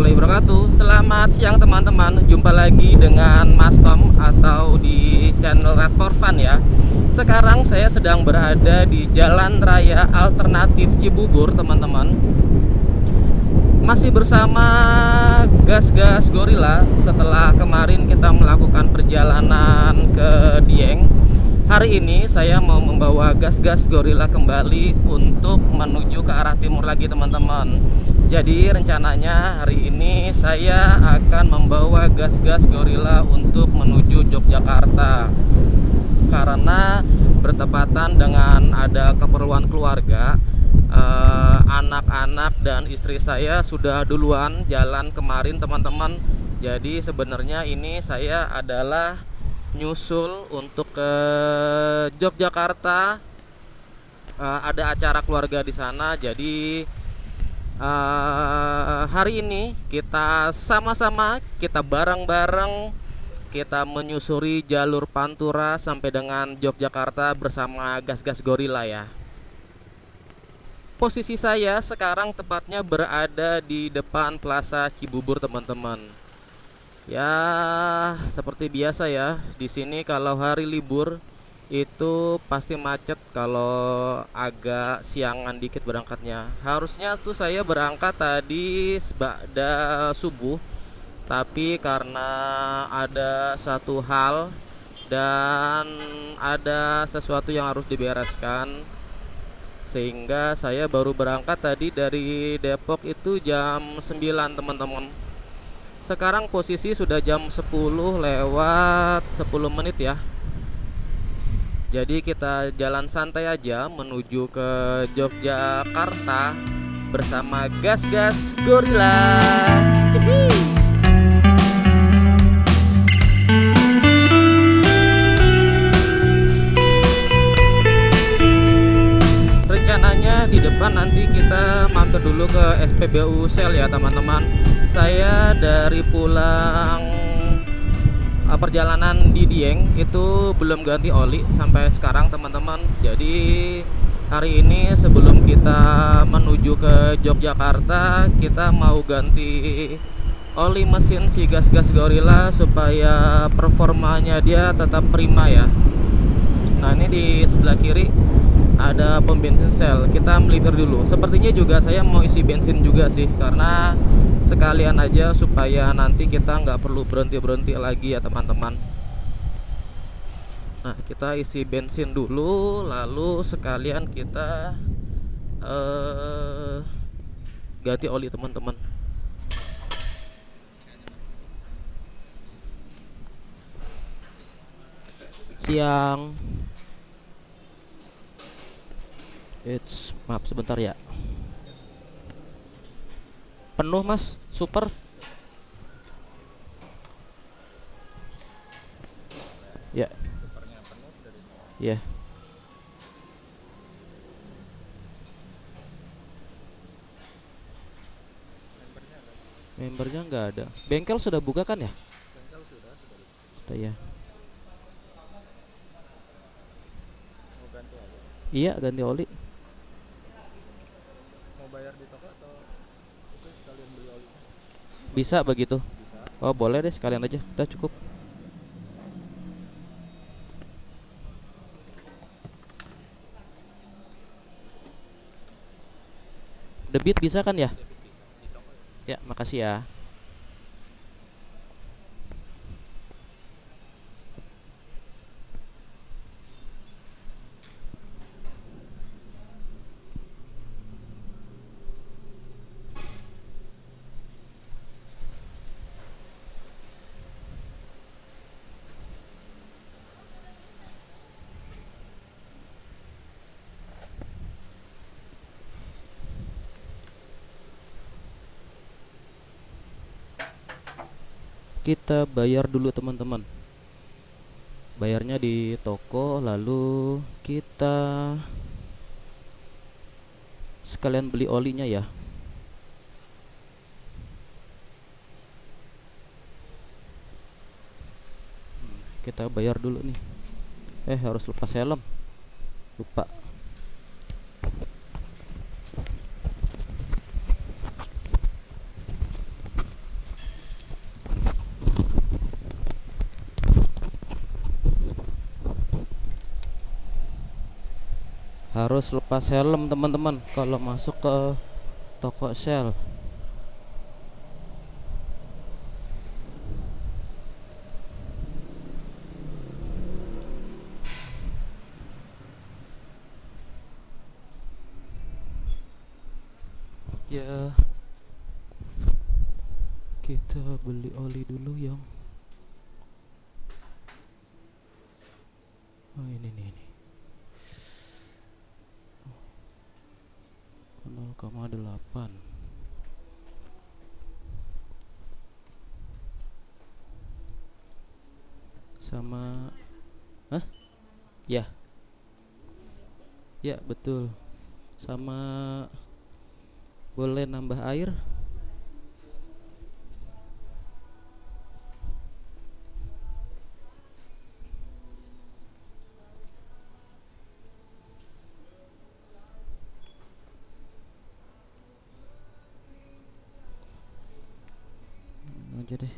warahmatullahi wabarakatuh. Selamat siang teman-teman. Jumpa lagi dengan Mas Tom atau di channel Ride for Fun ya. Sekarang saya sedang berada di Jalan Raya Alternatif Cibubur teman-teman. Masih bersama Gas-Gas Gorilla setelah kemarin kita melakukan perjalanan ke Dieng. Hari ini saya mau membawa Gas-Gas Gorilla kembali untuk menuju ke arah timur lagi teman-teman. Jadi rencananya hari ini saya akan membawa Gas-Gas Gorilla untuk menuju Yogyakarta. Karena bertepatan dengan ada keperluan keluarga, anak-anak dan istri saya sudah duluan jalan kemarin teman-teman. Jadi sebenarnya ini saya adalah nyusul untuk ke Yogyakarta. Ada acara keluarga di sana. Jadi hari ini kita sama-sama, kita bareng-bareng, kita menyusuri jalur Pantura sampai dengan Yogyakarta bersama Gas-Gas Gorilla ya. Posisi saya sekarang tepatnya berada di depan Plaza Cibubur teman-teman. Ya, seperti biasa ya. Di sini kalau hari libur itu pasti macet kalau agak siangan dikit berangkatnya. Harusnya tuh saya berangkat tadi pada subuh, tapi karena ada satu hal dan ada sesuatu yang harus dibereskan, sehingga saya baru berangkat tadi dari Depok itu jam 9 teman-teman. Sekarang posisi sudah jam 10 lewat 10 menit ya. Jadi kita jalan santai aja menuju ke Yogyakarta bersama Gas-Gas Gorilla. Rencananya di depan nanti kita mampir dulu ke SPBU Sel ya teman-teman. Saya dari pulang perjalanan di Dieng itu belum ganti oli sampai sekarang teman-teman. Jadi hari ini sebelum kita menuju ke Yogyakarta, kita mau ganti oli mesin si Gas-Gas Gorilla supaya performanya dia tetap prima ya. Nah, ini di sebelah kiri ada pom bensin Shell. Kita melipir dulu. Sepertinya juga saya mau isi bensin juga sih, karena sekalian aja supaya nanti kita nggak perlu berhenti-berhenti lagi ya teman-teman. Nah, kita isi bensin dulu, lalu sekalian kita ganti oli teman-teman. Siang. Maaf sebentar ya. Penuh mas, super. Ya. Ya. Membernya nggak ada. Bengkel sudah buka kan ya? Bengkel sudah. Sudah ya. Mau ganti oli? Iya, ganti oli. Bayar di toko atau itu sekalian beli oli? Bisa begitu? Bisa. Oh boleh deh, sekalian aja, udah cukup. Debit bisa kan ya? Debit bisa, di toko ya. Ya makasih ya. Kita bayar dulu teman-teman. Bayarnya di toko, lalu kita sekalian beli olinya ya. Kita bayar dulu nih. Harus lepas helm. Lupa. Harus lepas helm teman-teman kalau masuk ke toko Shell. Ya, kita beli oli dulu yang ini nih, 0,8 sama ya betul, sama boleh nambah air. Aja deh.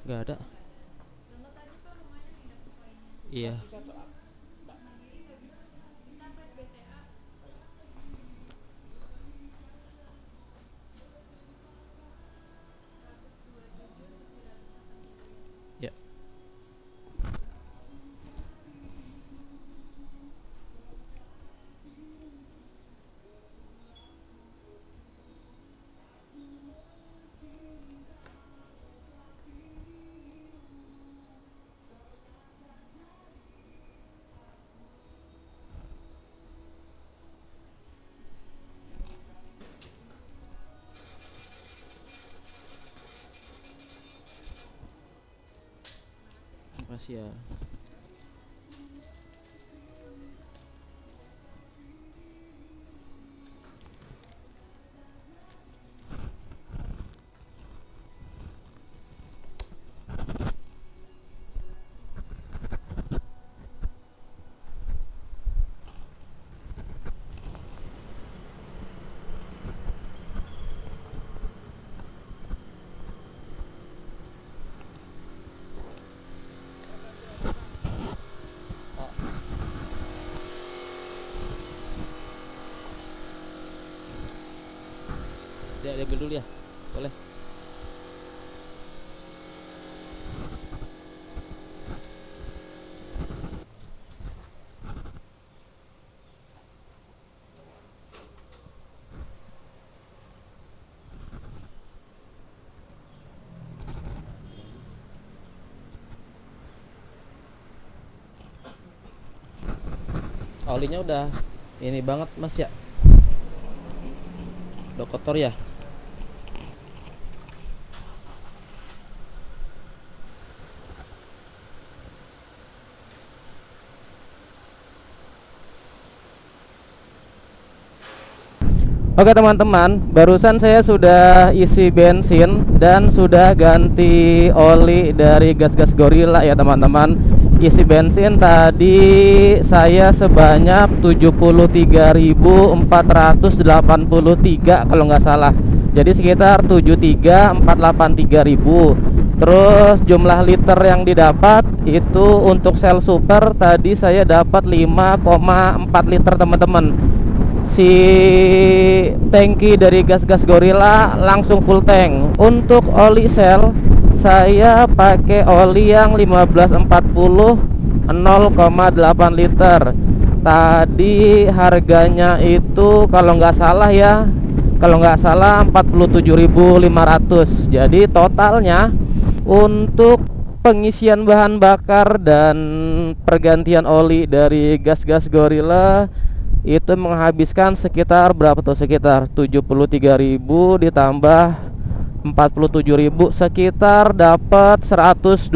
Nggak ada. Iya. Ya. Makasih ya. Dia ambil dulu ya, boleh. Olinya udah ini banget mas ya, udah kotor ya. Oke teman-teman, barusan saya sudah isi bensin dan sudah ganti oli dari gas-gas Gorilla ya teman-teman. Isi bensin tadi saya sebanyak 73.483 kalau nggak salah. Jadi sekitar 73.483.000. Terus jumlah liter yang didapat itu untuk Shell Super tadi saya dapat 5,4 liter teman-teman. Si tangki dari gas-gas Gorilla langsung full tank. Untuk oli Shell saya pakai oli yang 1540 0,8 liter. Tadi harganya itu kalau nggak salah 47.500. Jadi totalnya untuk pengisian bahan bakar dan pergantian oli dari gas-gas Gorilla itu menghabiskan sekitar berapa tuh, sekitar 73.000 ditambah 47.000, sekitar dapat 127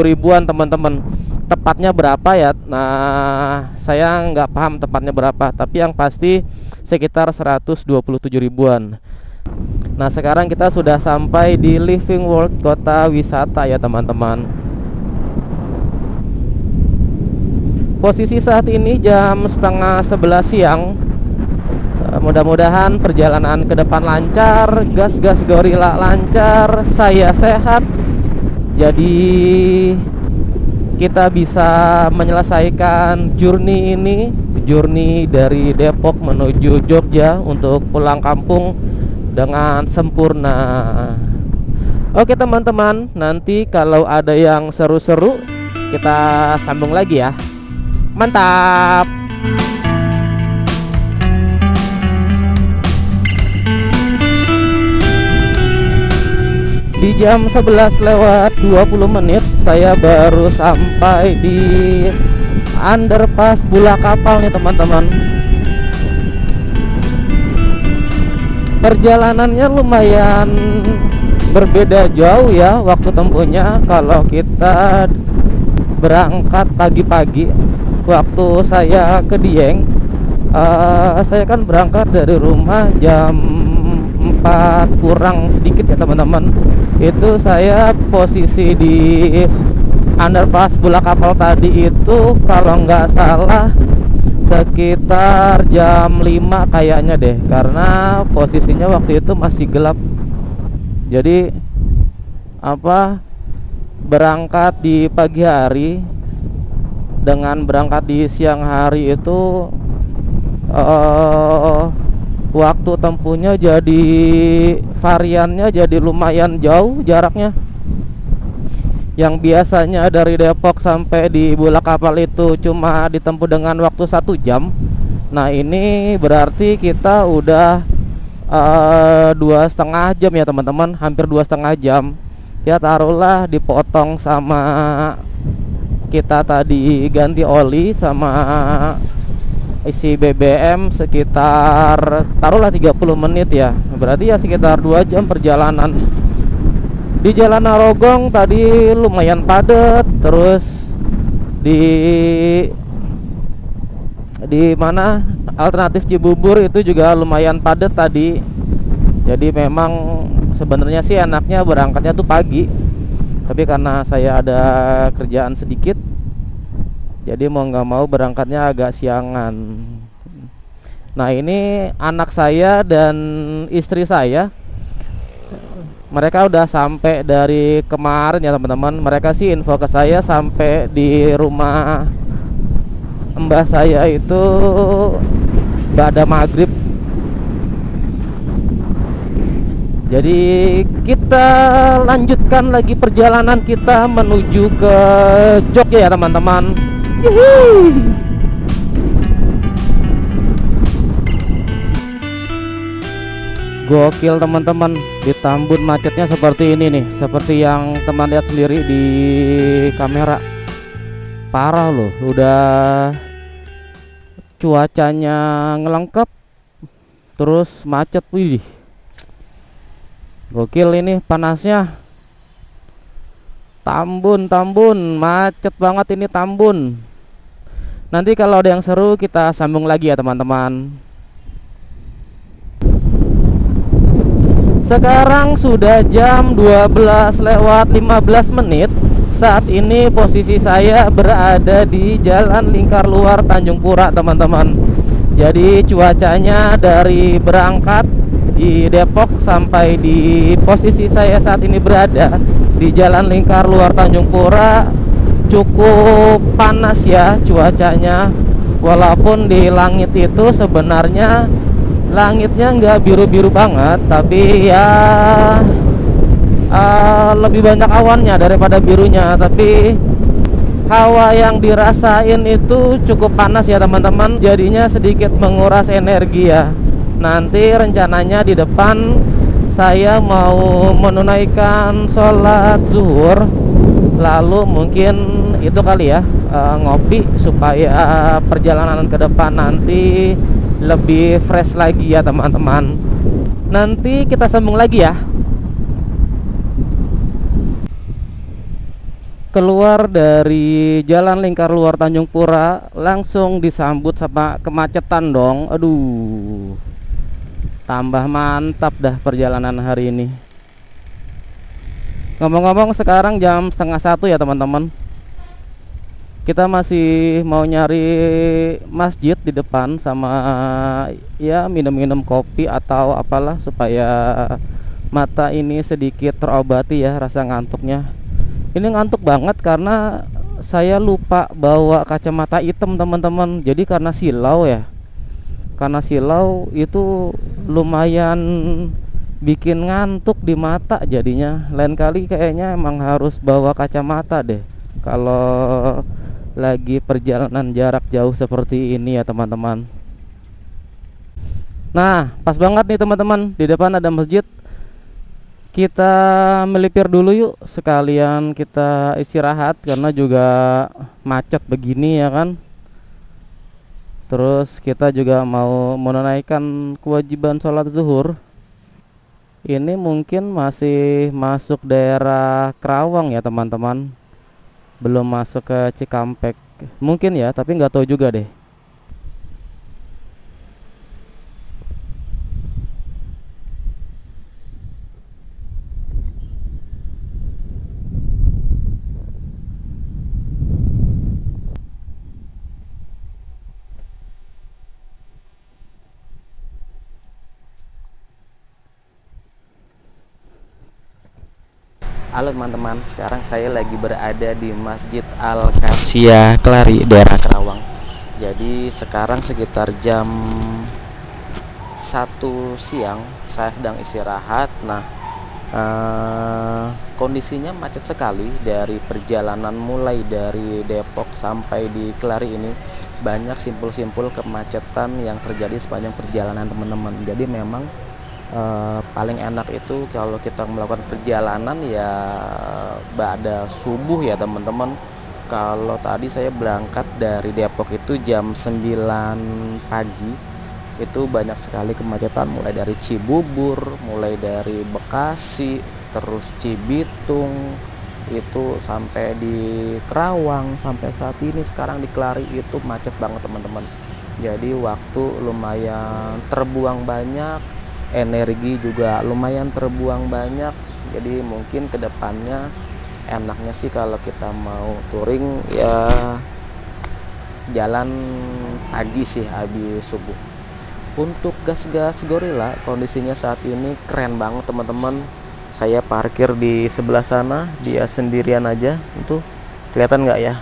ribuan teman-teman. Tepatnya berapa ya? Nah, saya nggak paham tepatnya berapa, tapi yang pasti sekitar 127 ribuan. Nah, sekarang kita sudah sampai di Living World Kota Wisata ya teman-teman. Posisi saat ini jam setengah 11 siang. Mudah-mudahan perjalanan ke depan lancar, gas-gas gorila lancar, saya sehat. Jadi kita bisa menyelesaikan journey ini, journey dari Depok menuju Jogja untuk pulang kampung dengan sempurna. Oke teman-teman, nanti kalau ada yang seru-seru kita sambung lagi ya. Mantap. Di jam 11:20 saya baru sampai di underpass Bulakapal nih teman-teman. Perjalanannya lumayan berbeda jauh ya waktu tempuhnya. Kalau kita berangkat pagi-pagi, waktu saya ke Dieng, saya kan berangkat dari rumah jam 4 kurang sedikit ya teman-teman. Itu saya posisi di underpass Bulakapal tadi itu kalau nggak salah sekitar jam 5 kayaknya deh, karena posisinya waktu itu masih gelap. Jadi berangkat di pagi hari dengan berangkat di siang hari itu waktu tempuhnya jadi variannya jadi lumayan jauh jaraknya. Yang biasanya dari Depok sampai di Bulakapal itu cuma ditempuh dengan waktu 1 jam. Nah ini berarti kita udah 2,5 jam ya teman-teman, hampir 2,5 jam. Ya taruhlah dipotong sama kita tadi ganti oli sama isi BBM sekitar taruhlah 30 menit ya. Berarti ya sekitar 2 jam perjalanan. Di Jalan Narogong tadi lumayan padat. Terus di mana alternatif Cibubur itu juga lumayan padat tadi. Jadi memang sebenarnya sih enaknya berangkatnya tuh pagi, tapi karena saya ada kerjaan sedikit, jadi mau nggak mau berangkatnya agak siangan. Nah ini anak saya dan istri saya, mereka udah sampai dari kemarin ya teman-teman. Mereka sih info ke saya sampai di rumah mbah saya itu ba'da maghrib. Jadi kita lanjutkan lagi perjalanan kita menuju ke Jogja ya teman-teman. Gokil teman-teman, di Tambun macetnya seperti ini nih, seperti yang teman lihat sendiri di kamera. Parah loh, udah cuacanya ngelengkap terus macet. Wih, gokil ini panasnya. Tambun macet banget ini Tambun. Nanti kalau ada yang seru kita sambung lagi ya teman-teman. Sekarang sudah jam 12:15. Saat ini posisi saya berada di Jalan Lingkar Luar Tanjung Pura teman-teman. Jadi cuacanya dari berangkat di Depok sampai di posisi saya saat ini berada di Jalan Lingkar Luar Tanjung Pura cukup panas ya cuacanya. Walaupun di langit itu sebenarnya langitnya nggak biru-biru banget, tapi ya lebih banyak awannya daripada birunya. Tapi hawa yang dirasain itu cukup panas ya teman-teman, jadinya sedikit menguras energi ya. Nanti rencananya di depan saya mau menunaikan sholat zuhur, lalu mungkin itu kali ya ngopi supaya perjalanan ke depan nanti lebih fresh lagi ya teman-teman. Nanti kita sambung lagi ya. Keluar dari Jalan Lingkar Luar Tanjung Pura langsung disambut sama kemacetan dong. Aduh, tambah mantap dah perjalanan hari ini. Ngomong-ngomong sekarang jam 12:30 ya teman-teman. Kita masih mau nyari masjid di depan sama ya minum-minum kopi atau apalah supaya mata ini sedikit terobati ya rasa ngantuknya. Ini ngantuk banget karena saya lupa bawa kacamata hitam teman-teman. Jadi karena silau ya. Karena silau itu lumayan bikin ngantuk di mata jadinya. Lain kali kayaknya emang harus bawa kacamata deh kalau lagi perjalanan jarak jauh seperti ini ya teman-teman. Nah, pas banget nih teman-teman, di depan ada masjid. Kita melipir dulu yuk, sekalian kita istirahat karena juga macet begini ya kan. Terus kita juga mau menunaikan kewajiban sholat zuhur. Ini mungkin masih masuk daerah Kerawang ya teman-teman, belum masuk ke Cikampek mungkin ya, tapi nggak tahu juga deh. Halo teman-teman, sekarang saya lagi berada di Masjid Al-Kasia Kelari, daerah Kerawang. Jadi sekarang sekitar jam 1 siang, saya sedang istirahat. Nah, kondisinya macet sekali dari perjalanan mulai dari Depok sampai di Kelari ini. Banyak simpul-simpul kemacetan yang terjadi sepanjang perjalanan teman-teman. Jadi memang paling enak itu kalau kita melakukan perjalanan ya pada subuh ya teman-teman. Kalau tadi saya berangkat dari Depok itu jam 9 pagi, itu banyak sekali kemacetan mulai dari Cibubur, mulai dari Bekasi, terus Cibitung, itu sampai di Kerawang, sampai saat ini sekarang di Kelari itu macet banget teman-teman. Jadi waktu lumayan terbuang banyak, energi juga lumayan terbuang banyak. Jadi mungkin kedepannya enaknya sih kalau kita mau touring ya jalan pagi sih habis subuh. Untuk gas-gas gorila kondisinya saat ini keren banget teman-teman. Saya parkir di sebelah sana, dia sendirian aja. Itu kelihatan nggak ya?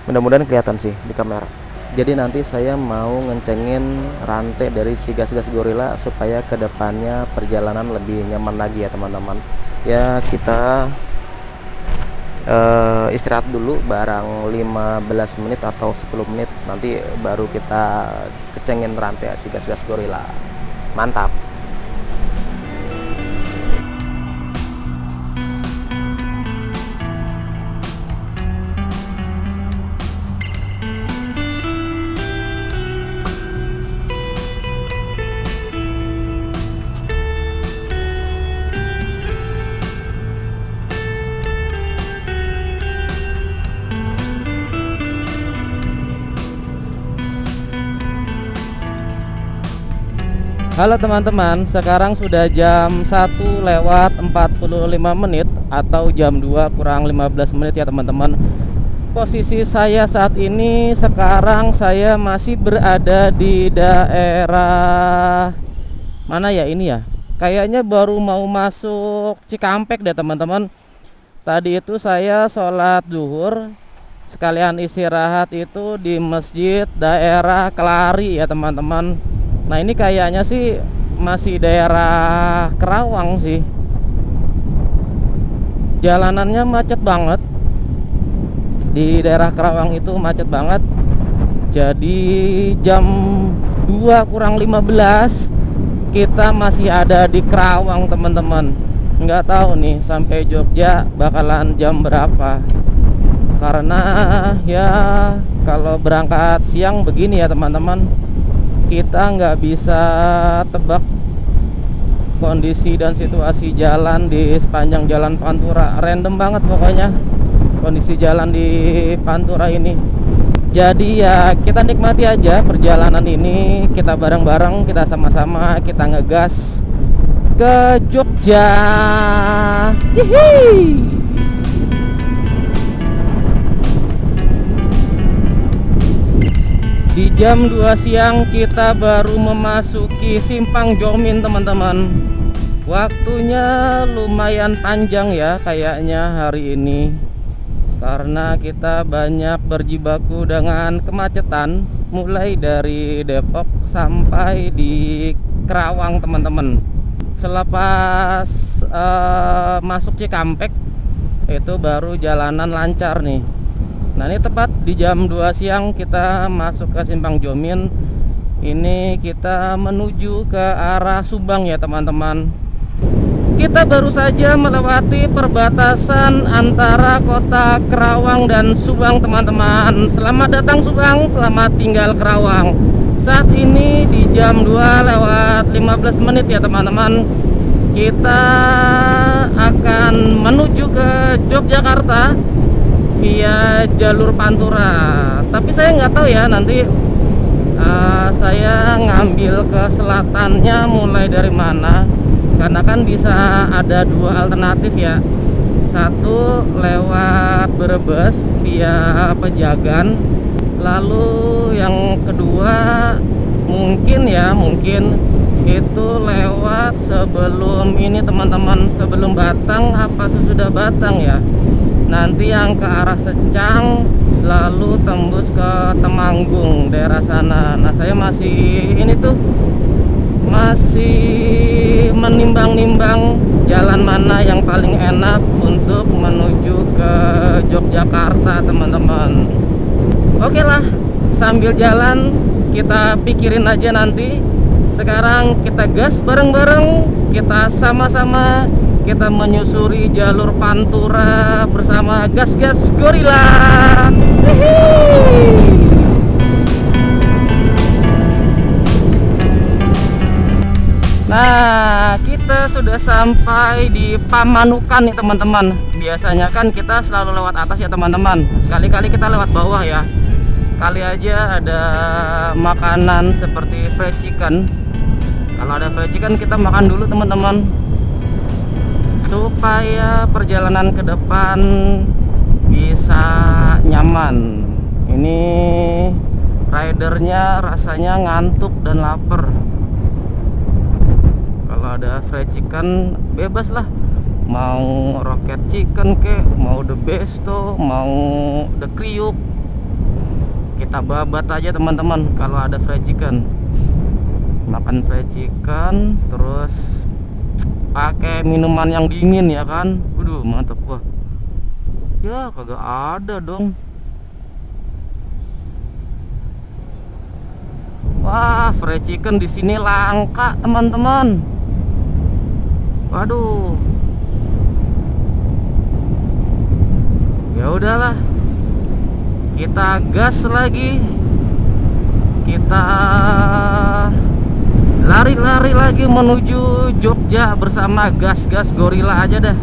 Mudah-mudahan kelihatan sih di kamera. Jadi nanti saya mau ngencengin rantai dari si gas-gas gorila supaya kedepannya perjalanan lebih nyaman lagi ya teman-teman. Ya kita istirahat dulu barang 15 menit atau 10 menit, nanti baru kita kecengin rantai si gas-gas gorila. Mantap. Halo teman-teman, sekarang sudah jam 1 lewat 45 menit atau jam 2 kurang 15 menit ya teman-teman. Posisi saya saat ini sekarang saya masih berada di daerah mana ya ini ya? Kayaknya baru mau masuk Cikampek deh teman-teman. Tadi itu saya sholat zuhur sekalian istirahat itu di masjid daerah Kelari ya teman-teman. Nah ini kayaknya sih masih daerah Kerawang sih. Jalanannya macet banget. Di daerah Kerawang itu macet banget. Jadi jam 2 kurang 15 kita masih ada di Kerawang teman-teman. Nggak tahu nih sampai Jogja bakalan jam berapa. Karena ya kalau berangkat siang begini ya teman-teman, kita nggak bisa tebak kondisi dan situasi jalan di sepanjang jalan Pantura. Random banget pokoknya kondisi jalan di Pantura ini. Jadi ya kita nikmati aja perjalanan ini, kita bareng-bareng, kita sama-sama, kita ngegas ke Jogja. Hihi. Di jam 2 siang kita baru memasuki Simpang Jomin teman-teman. Waktunya lumayan panjang ya kayaknya hari ini, karena kita banyak berjibaku dengan kemacetan mulai dari Depok sampai di Kerawang teman-teman. Selepas masuk Cikampek itu baru jalanan lancar nih. Nah ini tepat di jam 2 siang kita masuk ke Simpang Jomin. Ini kita menuju ke arah Subang ya teman-teman. Kita baru saja melewati perbatasan antara kota Kerawang dan Subang teman-teman. Selamat datang Subang, selamat tinggal Kerawang. Saat ini di jam 2 lewat 15 menit ya teman-teman. Kita akan menuju ke Yogyakarta via jalur Pantura. Tapi saya nggak tahu ya nanti saya ngambil ke selatannya mulai dari mana, karena kan bisa ada dua alternatif ya. Satu lewat Brebes via Pejagan, lalu yang kedua mungkin itu lewat sebelum ini teman-teman, sebelum Batang apa sesudah Batang ya. Nanti yang ke arah Secang lalu tembus ke Temanggung daerah sana. Nah saya masih menimbang-nimbang jalan mana yang paling enak untuk menuju ke Yogyakarta teman-teman. Oke lah, sambil jalan kita pikirin aja nanti. Sekarang kita gas bareng-bareng, kita sama-sama kita menyusuri jalur Pantura bersama gas-gas gorila. Nah, kita sudah sampai di Pamanukan nih teman-teman. Biasanya kan kita selalu lewat atas ya teman-teman. Sekali-kali kita lewat bawah ya. Kali aja ada makanan seperti fried chicken. Kalau ada fried chicken kita makan dulu teman-teman, supaya perjalanan ke depan bisa nyaman. Ini ridernya rasanya ngantuk dan lapar. Kalau ada fried chicken bebas lah, mau rocket chicken kek, mau the besto, mau the kriuk, kita babat aja teman-teman. Kalau ada fried chicken, makan fried chicken terus pakai minuman yang dingin ya kan. Waduh mantap. Wah ya kagak ada dong. Wah fried chicken di sini langka teman-teman. Waduh. Ya udahlah, kita gas lagi. Kita lari-lari lagi menuju Jogja bersama gas-gas gorila aja dah.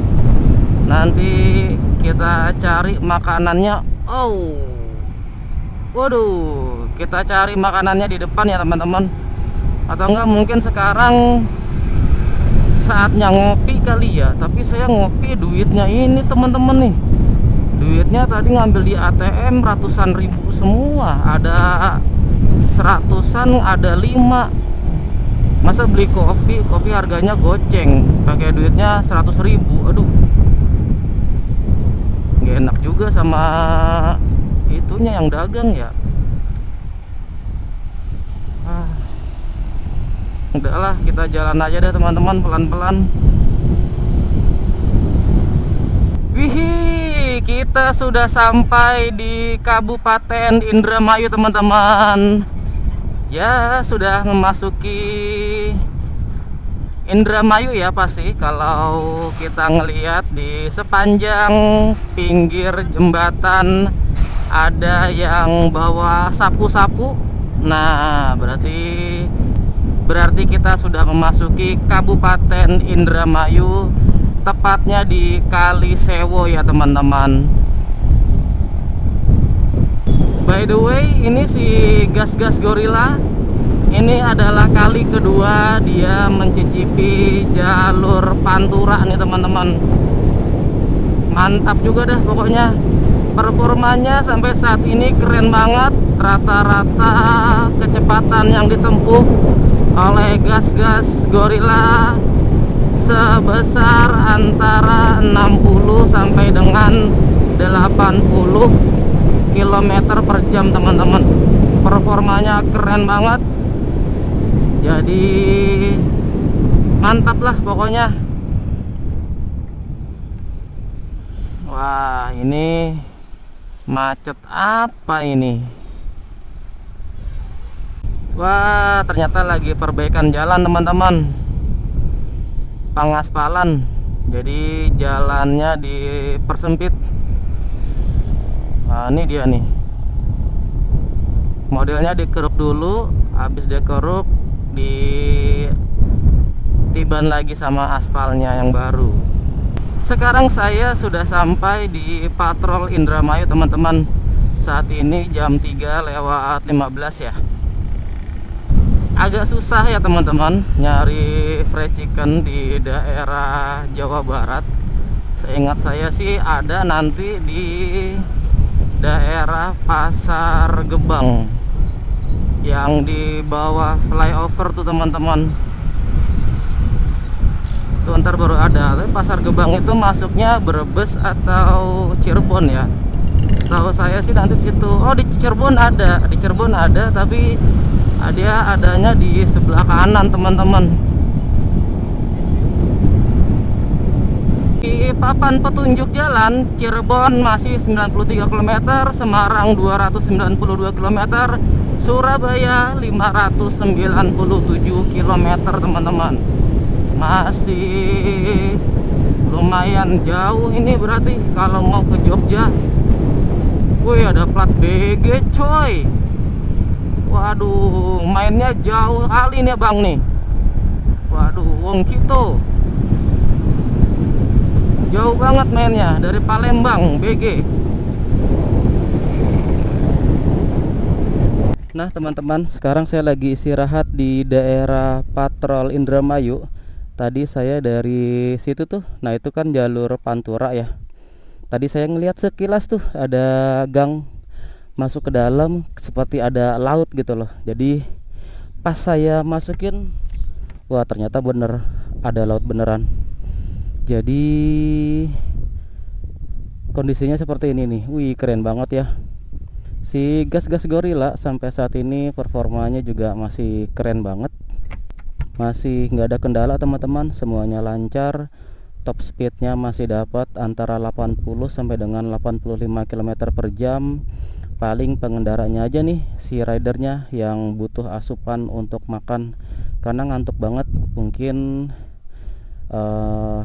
Nanti kita cari makanannya. Oh, waduh, kita cari makanannya di depan ya teman-teman. Atau enggak mungkin sekarang saatnya ngopi kali ya. Tapi saya ngopi duitnya ini teman-teman nih. Duitnya tadi ngambil di ATM ratusan ribu semua. Ada 100-an, ada 5. Masa beli kopi harganya goceng, pakai duitnya 100.000. Aduh, gak enak juga sama itunya yang dagang ya. Udahlah, kita jalan aja deh teman-teman, pelan-pelan. Wih, kita sudah sampai di Kabupaten Indramayu teman-teman. Ya sudah memasuki Indramayu ya pasti. Kalau kita ngelihat di sepanjang pinggir jembatan ada yang bawa sapu-sapu. Nah berarti kita sudah memasuki Kabupaten Indramayu, tepatnya di Kalisewo ya teman-teman. By the way, ini si gas-gas gorila ini adalah kali kedua dia mencicipi jalur Pantura nih teman-teman. Mantap juga dah pokoknya. Performanya sampai saat ini keren banget. Rata-rata kecepatan yang ditempuh oleh gas-gas Gorilla sebesar antara 60 sampai dengan 80 km per jam, teman-teman. Performanya keren banget. Jadi mantap lah pokoknya. Wah, ini macet apa ini? Wah, ternyata lagi perbaikan jalan, teman-teman. Pengaspalan. Jadi jalannya dipersempit. Nah, ini dia nih. Modelnya dikeruk dulu, habis dikeruk ditiban lagi sama aspalnya yang baru. Sekarang saya sudah sampai di Patrol Indramayu, teman-teman. Saat ini jam 3:15 ya. Agak susah ya, teman-teman, nyari fried chicken di daerah Jawa Barat. Seingat saya sih ada nanti di daerah Pasar Gebang yang di bawah flyover tuh, teman-teman. Tuh ntar baru ada. Tapi Pasar Gebang itu masuknya Brebes atau Cirebon ya. Setahu saya sih nanti di situ. Oh, di Cirebon ada. Di Cirebon ada, tapi dia adanya di sebelah kanan, teman-teman. Di papan petunjuk jalan, Cirebon masih 93 km, Semarang 292 km, Surabaya 597 km, teman-teman. Masih lumayan jauh ini berarti kalau mau ke Jogja. Wih, ada plat BG, coy. Waduh, mainnya jauh kali nih, Bang nih. Waduh, wong gitu. Jauh banget mainnya dari Palembang BG. Nah, teman-teman, sekarang saya lagi istirahat di daerah Patrol Indramayu. Tadi saya dari situ tuh. Nah, itu kan jalur Pantura ya. Tadi saya ngelihat sekilas tuh ada gang masuk ke dalam seperti ada laut gitu loh. Jadi pas saya masukin, wah ternyata bener ada laut beneran. Jadi kondisinya seperti ini nih. Wih, keren banget ya. Si gas-gas Gorilla sampai saat ini performanya juga masih keren banget. Masih nggak ada kendala, teman-teman. Semuanya lancar. Top speednya masih dapat antara 80 sampai dengan 85 km per jam. Paling pengendaranya aja nih, si ridernya yang butuh asupan untuk makan karena ngantuk banget. Mungkin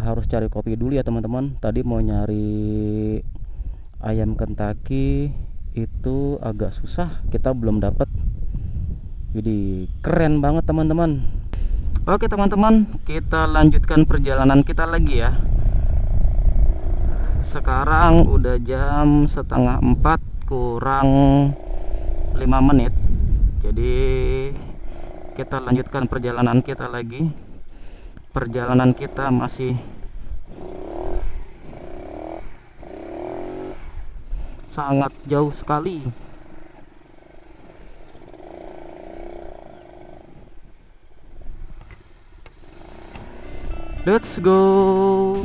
harus cari kopi dulu ya, teman-teman. Tadi mau nyari ayam Kentucky itu agak susah, kita belum dapat. Jadi keren banget, teman-teman. Oke, teman-teman, kita lanjutkan perjalanan kita lagi ya. Sekarang udah jam 3:30 kurang 5 menit. Jadi kita lanjutkan perjalanan kita lagi. Perjalanan kita masih sangat jauh sekali. Let's go.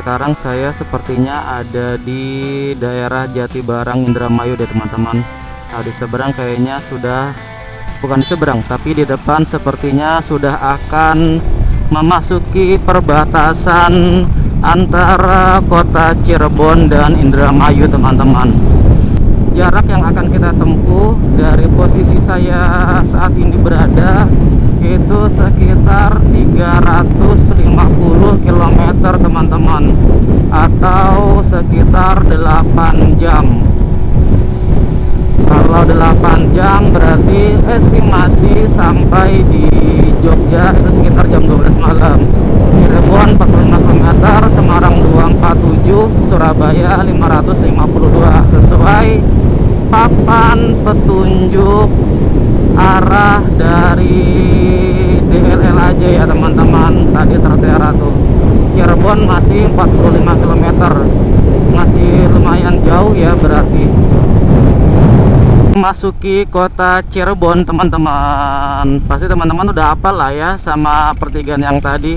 sekarang saya sepertinya ada di daerah Jatibarang Indramayu deh teman-teman. Nah, di seberang kayaknya sudah, bukan di seberang tapi di depan sepertinya sudah akan memasuki perbatasan antara kota Cirebon dan Indramayu teman-teman. Jarak yang akan kita tempuh dari posisi saya saat ini berada itu sekitar 350 km teman-teman, atau sekitar 8 jam. Kalau 8 jam berarti estimasi sampai di Jogja itu sekitar jam 12 malam. Cirebon 45 km, Semarang 247, Surabaya 552 sesuai papan petunjuk arah dari DLL aja ya teman-teman. Tadi tertera tuh Cirebon masih 45 km, masih lumayan jauh ya, berarti masuki kota Cirebon teman-teman. Pasti teman-teman udah hafal lah ya sama pertigaan yang tadi.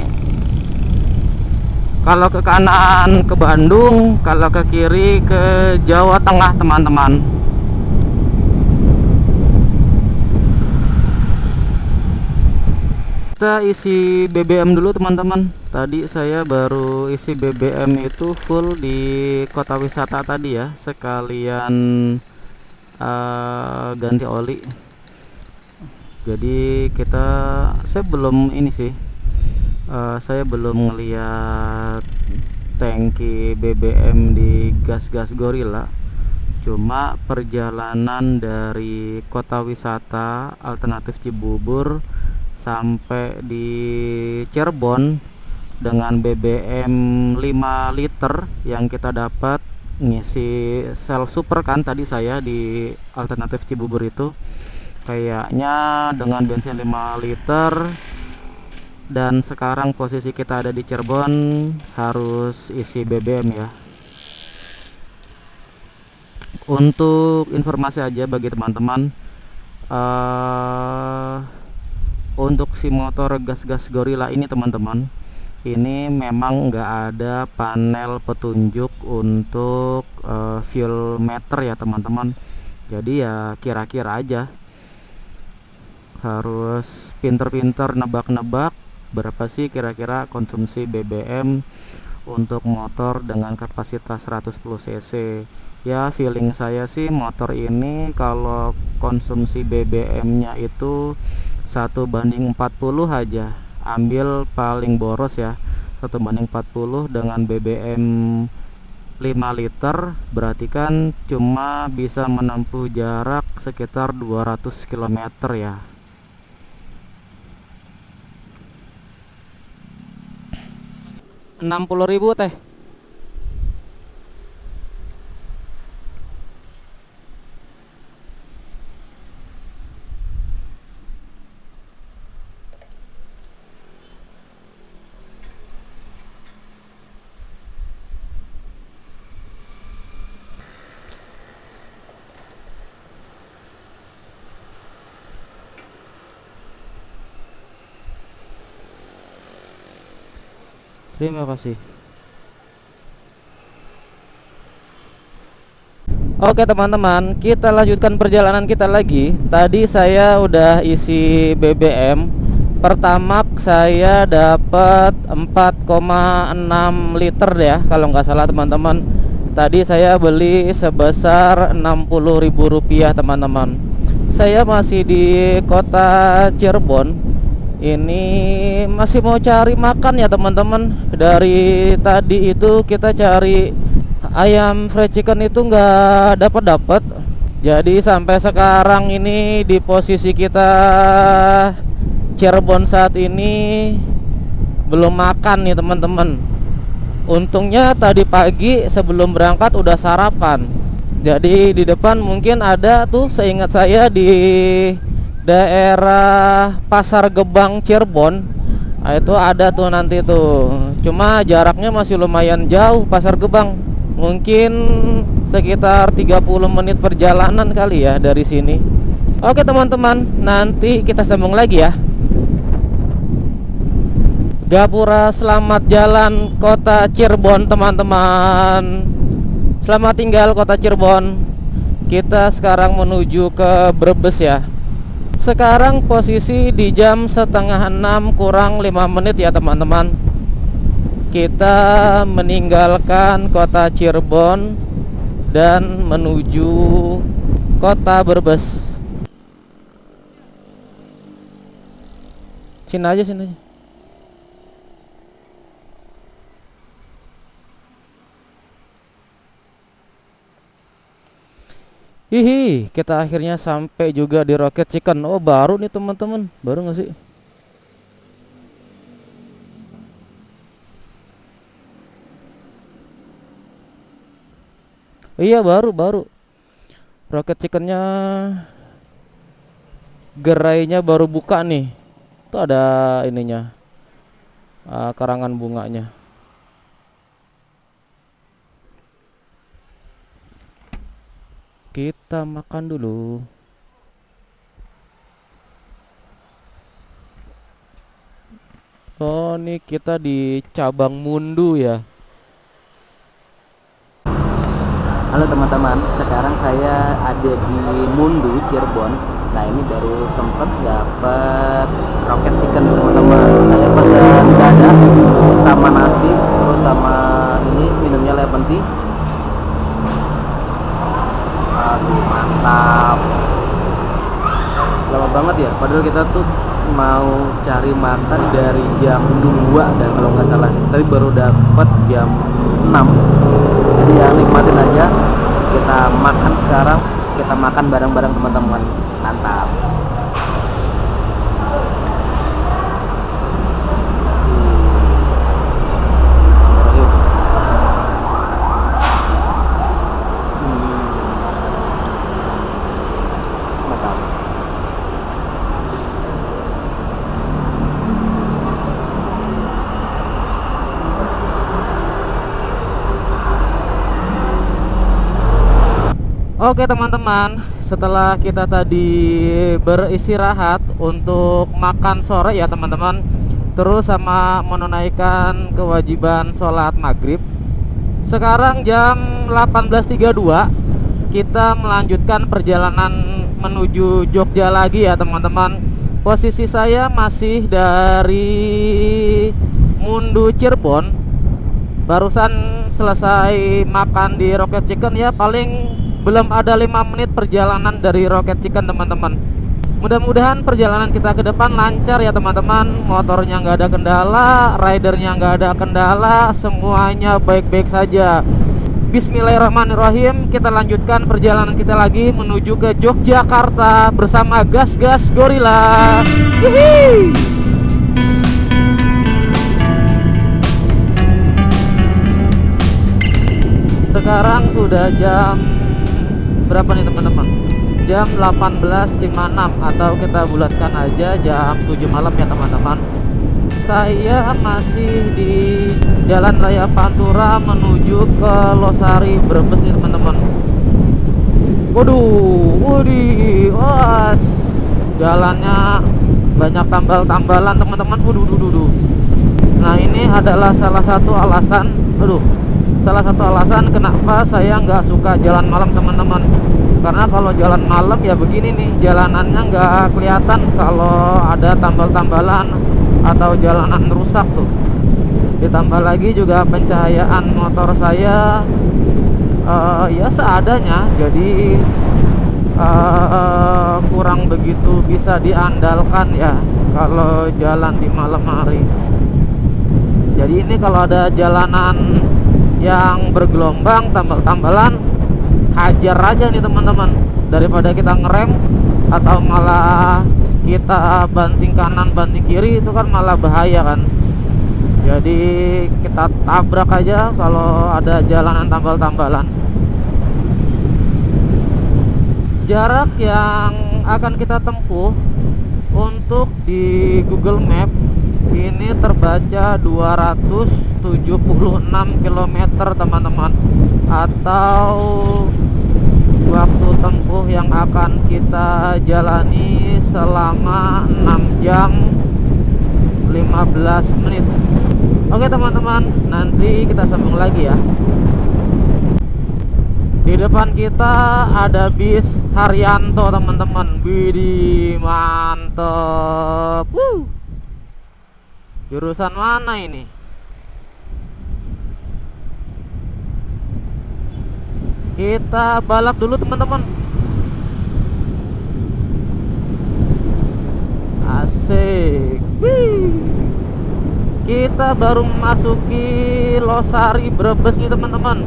Kalau ke kanan ke Bandung, kalau ke kiri ke Jawa Tengah teman-teman. Kita isi BBM dulu teman-teman. Tadi saya baru isi BBM itu full di kota wisata tadi ya, sekalian ganti oli. Jadi saya belum ini sih, saya belum ngeliat tangki BBM di gas-gas Gorilla. Cuma perjalanan dari kota wisata alternatif Cibubur sampai di Cirebon dengan BBM 5 liter yang kita dapat ngisi sel super kan tadi saya di alternatif Cibubur itu, kayaknya dengan bensin 5 liter dan sekarang posisi kita ada di Cirebon harus isi BBM ya. Untuk informasi aja bagi teman-teman, untuk si motor gas-gas Gorilla ini teman-teman, ini memang nggak ada panel petunjuk untuk fuel meter ya teman-teman. Jadi ya kira-kira aja, harus pinter-pinter nebak-nebak berapa sih kira-kira konsumsi BBM untuk motor dengan kapasitas 110 cc. Ya feeling saya sih motor ini kalau konsumsi BBM-nya itu 1:40 aja, ambil paling boros ya, 1:40 dengan BBM 5 liter, berarti kan cuma bisa menempuh jarak sekitar 200 km ya. Rp60.000 teh. Terima kasih. Oke teman-teman, kita lanjutkan perjalanan kita lagi. Tadi saya udah isi BBM. Pertamax saya dapat 4,6 liter ya, kalau nggak salah teman-teman. Tadi saya beli sebesar Rp60.000 teman-teman. Saya masih di kota Cirebon. Ini masih mau cari makan ya teman-teman. Dari tadi itu kita cari ayam fried chicken itu nggak dapat. Jadi sampai sekarang ini di posisi kita Cirebon saat ini belum makan nih teman-teman. Untungnya tadi pagi sebelum berangkat udah sarapan. Jadi di depan mungkin ada tuh, seingat saya di daerah Pasar Gebang Cirebon, nah, itu ada tuh nanti tuh. Cuma jaraknya masih lumayan jauh Pasar Gebang, mungkin sekitar 30 menit perjalanan kali ya dari sini. Oke teman-teman, nanti kita sambung lagi ya. Gapura, selamat jalan kota Cirebon teman-teman. Selamat tinggal kota Cirebon. Kita sekarang menuju ke Brebes ya. Sekarang posisi di jam setengah 6 kurang 5 menit ya teman-teman. Kita meninggalkan kota Cirebon dan menuju kota Brebes. Sini aja, sini aja. Hihi, kita akhirnya sampai juga di Rocket Chicken. Oh, baru nih teman-teman. Baru nggak sih? Iya, baru. Rocket Chickennya, gerainya baru buka nih. Tuh ada ininya, karangan bunganya. Kita makan dulu. Oh, nih kita di cabang Mundu ya. Halo teman-teman, sekarang saya ada di Mundu, Cirebon. Nah ini baru sempet dapat Rocket Chicken teman-teman. Saya pesan dada sama nasi, terus sama ini minumnya lemon tea. Aduh mantap. Lama banget ya, padahal kita tuh mau cari makan dari jam 2 dan kalau nggak salah tadi baru dapat jam 6. Jadi ya nikmatin aja. Kita makan sekarang, kita makan bareng-bareng teman-teman. Mantap. Oke teman-teman, setelah kita tadi beristirahat untuk makan sore ya teman-teman, terus sama menunaikan kewajiban sholat maghrib, sekarang jam 18.32 kita melanjutkan perjalanan menuju Jogja lagi ya teman-teman. Posisi saya masih dari Mundu Cirebon. Barusan selesai makan di Rocket Chicken ya, paling belum ada 5 menit perjalanan dari Rocket Chicken teman-teman. Mudah-mudahan perjalanan kita ke depan lancar ya teman-teman. Motornya nggak ada kendala, ridernya nggak ada kendala, semuanya baik-baik saja. Bismillahirrahmanirrahim. Kita lanjutkan perjalanan kita lagi menuju ke Yogyakarta bersama Gas-Gas Gorilla. Hihi. Sekarang sudah jam berapa nih teman-teman? Jam 18.56 atau kita bulatkan aja jam 7 malam ya teman-teman. Saya masih di Jalan Raya Pantura menuju ke Losari Brebes nih teman-teman. Waduh, jalannya banyak tambal-tambalan teman-teman. Waduh. Nah ini adalah salah satu alasan kenapa saya nggak suka jalan malam teman-teman. Karena kalau jalan malam ya begini nih, jalanannya nggak kelihatan kalau ada tambal-tambalan atau jalanan rusak tuh. Ditambah lagi juga pencahayaan motor saya ya seadanya, jadi kurang begitu bisa diandalkan ya kalau jalan di malam hari. Jadi ini kalau ada jalanan yang bergelombang, tambal-tambalan, hajar aja nih teman-teman, daripada kita ngerem atau malah kita banting kanan banting kiri, itu kan malah bahaya kan. Jadi kita tabrak aja kalau ada jalanan tambal-tambalan. Jarak yang akan kita tempuh untuk di Google Map ini terbaca 276 km teman-teman, atau waktu tempuh yang akan kita jalani selama 6 jam 15 menit. Oke teman-teman, nanti kita sambung lagi ya. Di depan kita ada bis Haryanto teman-teman. Widih, mantep. Jurusan mana ini? Kita balap dulu teman-teman. Asik. Kita baru memasuki Losari Brebes nih teman-teman.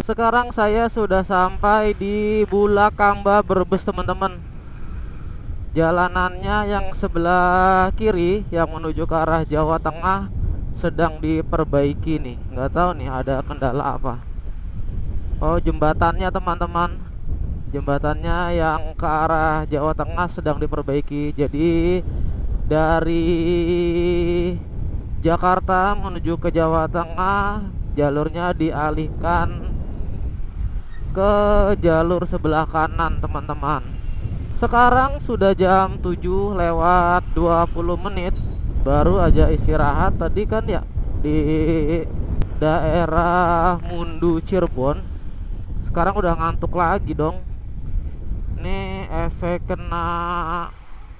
Sekarang saya sudah sampai di Bulakamba Brebes teman-teman. Jalanannya yang sebelah kiri yang menuju ke arah Jawa Tengah sedang diperbaiki nih. Nggak tahu nih ada kendala apa. Oh, jembatannya teman-teman. Jembatannya yang ke arah Jawa Tengah sedang diperbaiki. Jadi dari Jakarta menuju ke Jawa Tengah jalurnya dialihkan ke jalur sebelah kanan teman-teman. Sekarang sudah jam 7 lewat 20 menit. Baru aja istirahat tadi kan ya di daerah Mundu Cirebon. Sekarang udah ngantuk lagi dong. Nih efek kena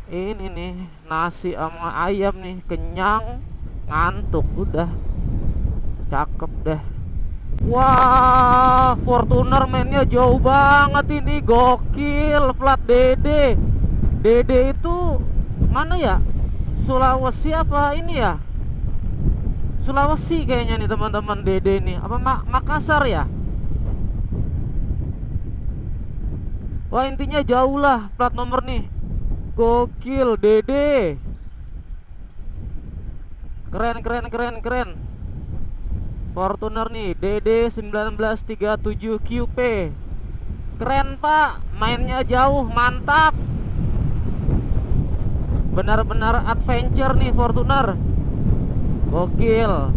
ini nih nasi sama ayam nih, kenyang, ngantuk udah. Cakep deh. Wah, Fortuner mainnya jauh banget ini, gokil. Plat DD. DD itu mana ya? Sulawesi apa ini ya? Sulawesi kayaknya nih teman-teman. DD nih apa Makassar ya? Wah, intinya jauh lah plat nomor nih. Gokil DD. Keren. Fortuner nih DD 1937 QP. Keren pak, mainnya jauh, mantap. Benar-benar adventure nih Fortuner. Gokil.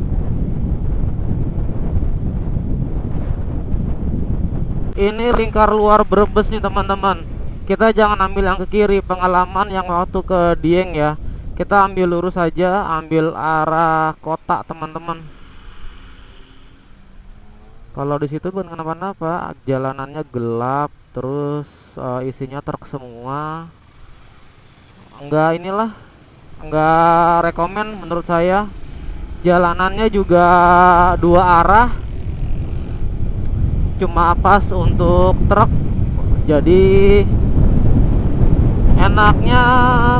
Ini lingkar luar Brebes nih teman-teman. Kita jangan ambil yang ke kiri, pengalaman yang waktu ke Dieng ya. Kita ambil lurus saja, ambil arah kota teman-teman. Kalau di situ bukan kenapa-napa, jalanannya gelap, terus isinya truk semua. Enggak rekomen menurut saya. Jalanannya juga dua arah, cuma pas untuk truk. Jadi enaknya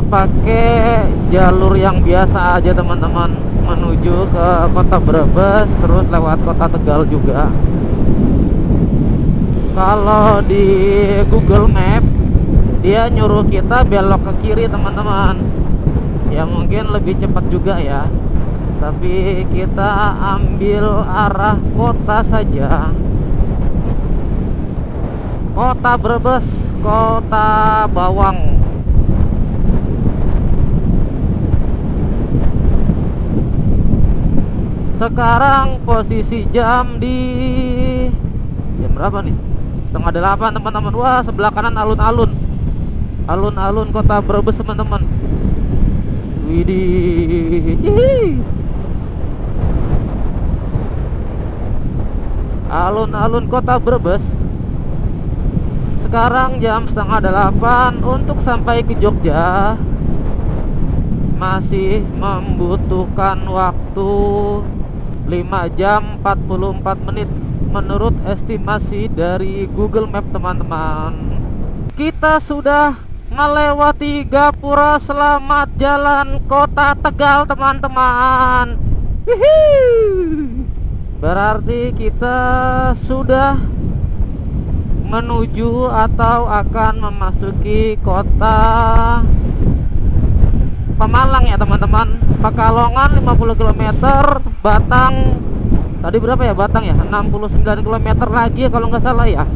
pakai jalur yang biasa aja teman-teman, menuju ke kota Brebes terus lewat kota Tegal juga. Kalau di Google Map dia nyuruh kita belok ke kiri teman-teman. Ya mungkin lebih cepat juga ya, tapi kita ambil arah kota saja. Kota Brebes, kota bawang. Sekarang posisi jam berapa nih? 7:30 teman-teman. Wah, sebelah kanan alun-alun. Alun-alun kota Brebes teman-teman. Widih. Alun-alun kota Brebes. Sekarang jam 7:30. Untuk sampai ke Jogja masih membutuhkan waktu 5 jam 44 menit menurut estimasi dari Google Map teman-teman. Kita sudah melewati Gapura. Selamat jalan kota Tegal teman-teman. Berarti kita sudah menuju atau akan memasuki kota Pemalang ya teman-teman. Pekalongan 50 km, Batang tadi berapa ya? Batang ya 69 km lagi ya kalau nggak salah ya.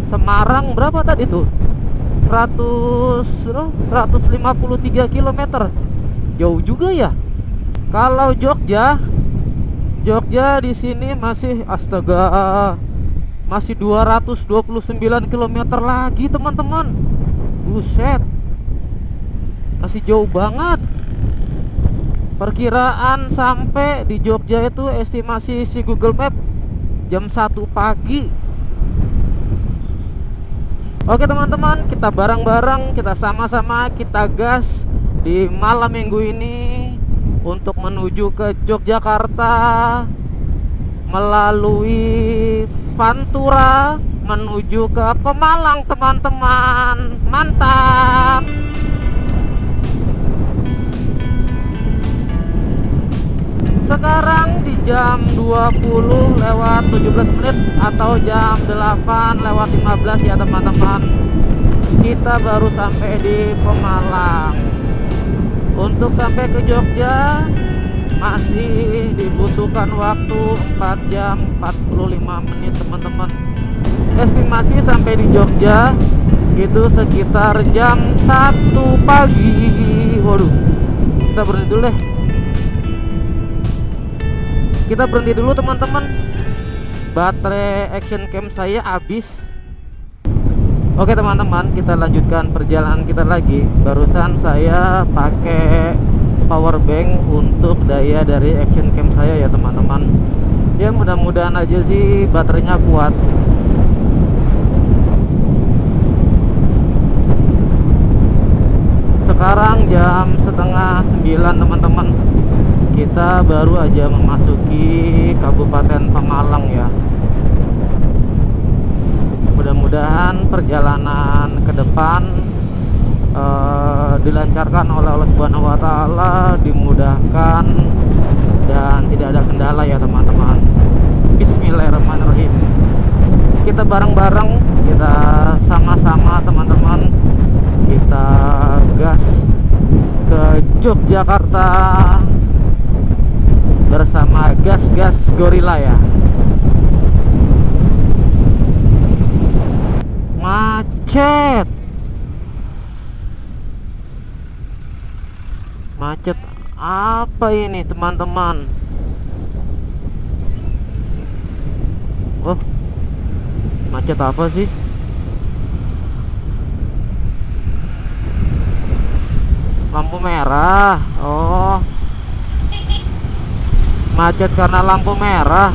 Semarang berapa tadi tuh? 153 km. Jauh juga ya. Kalau Jogja di sini masih astaga, masih 229 km lagi teman-teman. Buset, masih jauh banget. Perkiraan sampai di Jogja itu estimasi si Google Map jam 1 pagi. Oke teman-teman, kita bareng-bareng, kita sama-sama kita gas di malam minggu ini untuk menuju ke Yogyakarta melalui Pantura menuju ke Pemalang teman-teman. Mantap. Sekarang di jam 20 lewat 17 menit atau jam 8 lewat 15 ya teman-teman. Kita baru sampai di Pemalang. Untuk sampai ke Jogja masih dibutuhkan waktu 4 jam 45 menit teman-teman. Estimasi sampai di Jogja itu sekitar jam 1 pagi. Waduh, kita berhenti dulu deh. Kita berhenti dulu teman-teman. Baterai action cam saya habis. Oke teman-teman, kita lanjutkan perjalanan kita lagi. Barusan saya pakai power bank untuk daya dari action cam saya ya teman-teman. Ya mudah-mudahan aja sih baterainya kuat. Sekarang jam setengah 9 teman-teman. Kita baru aja memasuki Kabupaten Pemalang ya. Mudah-mudahan perjalanan ke depan dilancarkan oleh Allah Subhanahu wa taala, dimudahkan dan tidak ada kendala ya teman-teman. Bismillahirrahmanirrahim. Kita bareng-bareng, kita sama-sama teman-teman. Kita gas ke Yogyakarta bersama gas-gas gorila ya. Macet. Macet apa ini teman-teman? Oh, macet apa sih? Lampu merah. Oh, macet karena lampu merah.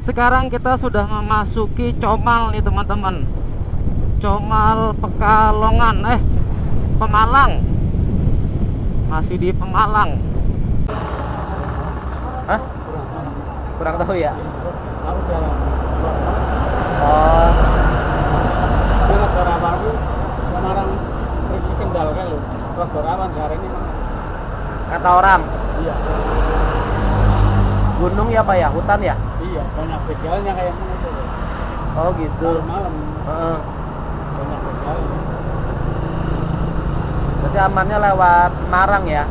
Sekarang kita sudah memasuki Comal nih teman-teman. Comal Pekalongan, Pemalang. Masih di Pemalang. Hah? Kurang tahu ya. Aku jalan. Oh, Ini negara baru Semarang pergi Kendal kan lo. Roger awan hari ini. kata orang Iya. gunung ya Pak ya, hutan ya? Iya, banyak begalnya kayak mana itu. Oh gitu. Malam Heeh. banyak begalnya. Berarti amannya lewat Semarang ya.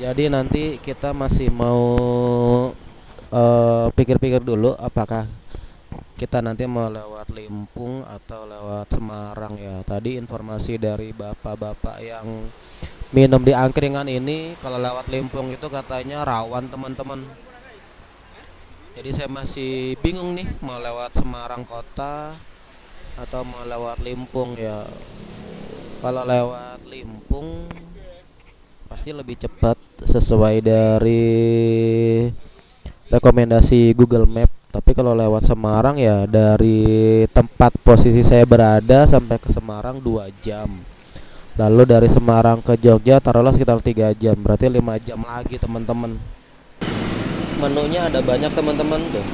Jadi nanti kita masih mau pikir-pikir dulu apakah kita nanti mau lewat Limpung atau lewat Semarang ya. Tadi informasi dari bapak-bapak yang minum di angkringan ini, kalau lewat Limpung itu katanya rawan teman-teman. Jadi saya masih bingung nih mau lewat Semarang kota atau mau lewat Limpung ya. Kalau lewat Limpung pasti lebih cepat sesuai dari rekomendasi Google Map. Tapi kalau lewat Semarang ya dari tempat posisi saya berada sampai ke Semarang 2 jam. Lalu dari Semarang ke Jogja taruhlah sekitar 3 jam. Berarti 5 jam lagi teman-teman. Menunya ada banyak teman-teman tuh.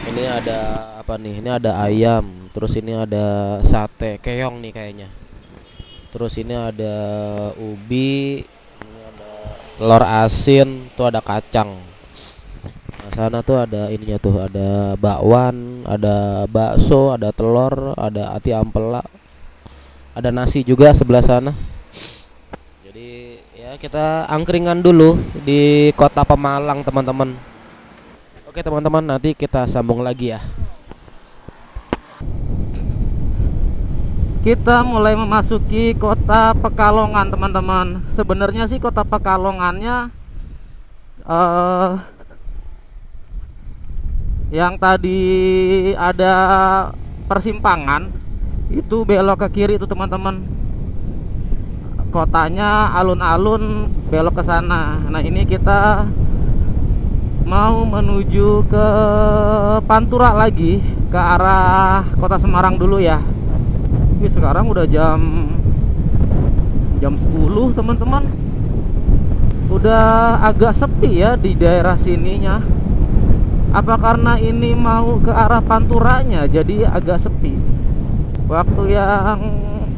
Ini ada apa nih? Ini ada ayam. Terus ini ada sate keong nih kayaknya. Terus ini ada ubi, ini ada telur asin, tuh ada kacang. Nah, sana tuh ada ininya tuh, ada bakwan, ada bakso, ada telur, ada ati ampela, ada nasi juga sebelah sana. Jadi ya kita angkringan dulu di kota Pemalang teman-teman. Oke teman-teman, nanti kita sambung lagi ya. Kita mulai memasuki kota Pekalongan teman-teman. Sebenarnya sih kota Pekalongannya yang tadi ada persimpangan Itu belok ke kiri itu teman-teman. Kotanya alun-alun, belok ke sana. Nah, ini kita mau menuju ke Pantura lagi, ke arah Kota Semarang dulu ya. Ini sekarang udah jam 10 teman-teman. Udah agak sepi ya di daerah sininya. Apa karena ini mau ke arah Panturanya jadi agak sepi. Waktu yang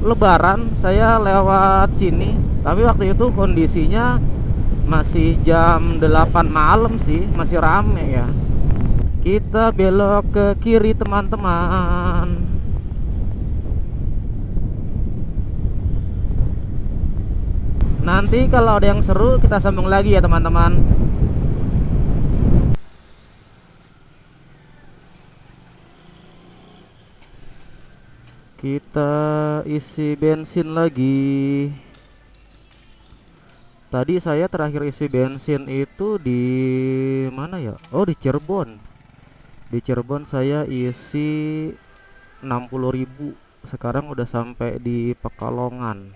Lebaran saya lewat sini, tapi waktu itu kondisinya masih jam 8 malam sih, masih rame ya. Kita belok ke kiri teman-teman. Nanti kalau ada yang seru kita sambung lagi ya teman-teman. Kita isi bensin lagi. Tadi saya terakhir isi bensin itu di mana ya? Oh, di Cirebon. Di Cirebon saya isi 60.000. Sekarang udah sampai di Pekalongan.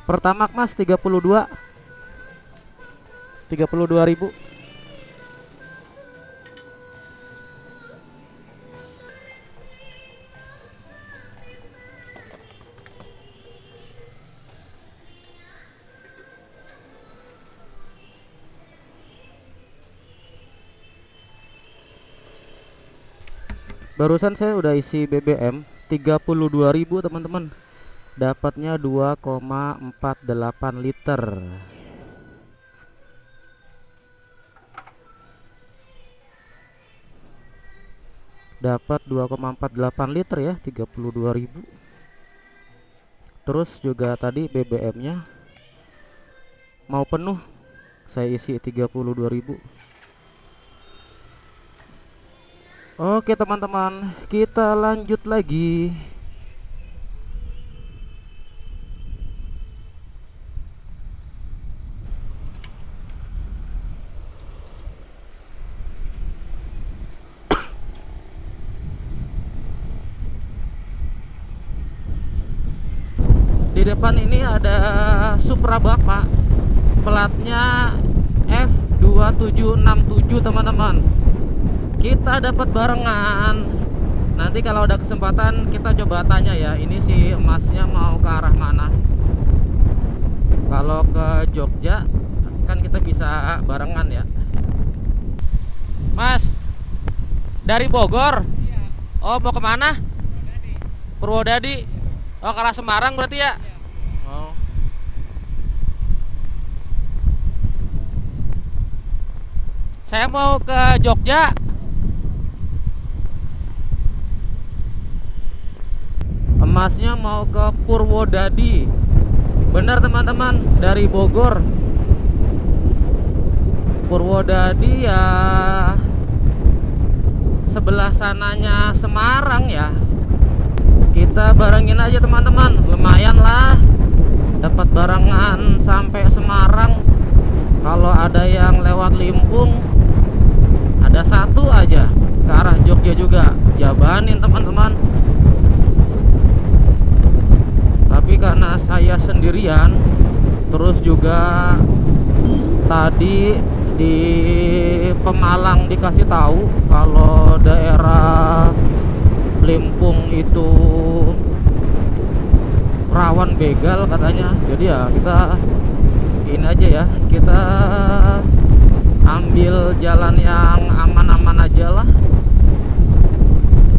Pertamax Mas 32.000. Barusan saya udah isi BBM 32.000 teman-teman. Dapatnya 2,48 liter. Dapat 2,48 liter ya, 32.000. Terus juga tadi BBM-nya mau penuh, saya isi 32.000. Oke teman-teman, kita lanjut lagi. Di depan ini ada Supra Bapak, platnya F2767 teman-teman. Kita dapat barengan. Nanti kalau ada kesempatan kita coba tanya ya, ini si emasnya mau ke arah mana. Kalau ke Jogja kan kita bisa barengan ya. Mas, dari Bogor? Iya. Oh, mau kemana? Purwodadi. Oh, ke arah Semarang berarti ya? Oh. Saya mau ke Jogja. Emasnya mau ke Purwodadi. Benar teman-teman, dari Bogor. Purwodadi ya sebelah sananya Semarang ya. Kita barengin aja teman-teman, lumayan lah dapat barengan sampai Semarang. Kalau ada yang lewat Limpung, ada satu aja ke arah Jogja juga, jabanin teman-teman. Tapi karena saya sendirian, terus juga tadi di Pemalang dikasih tahu kalau daerah Limpung itu rawan begal katanya. Jadi ya kita ini aja ya, kita ambil jalan yang aman-aman aja lah.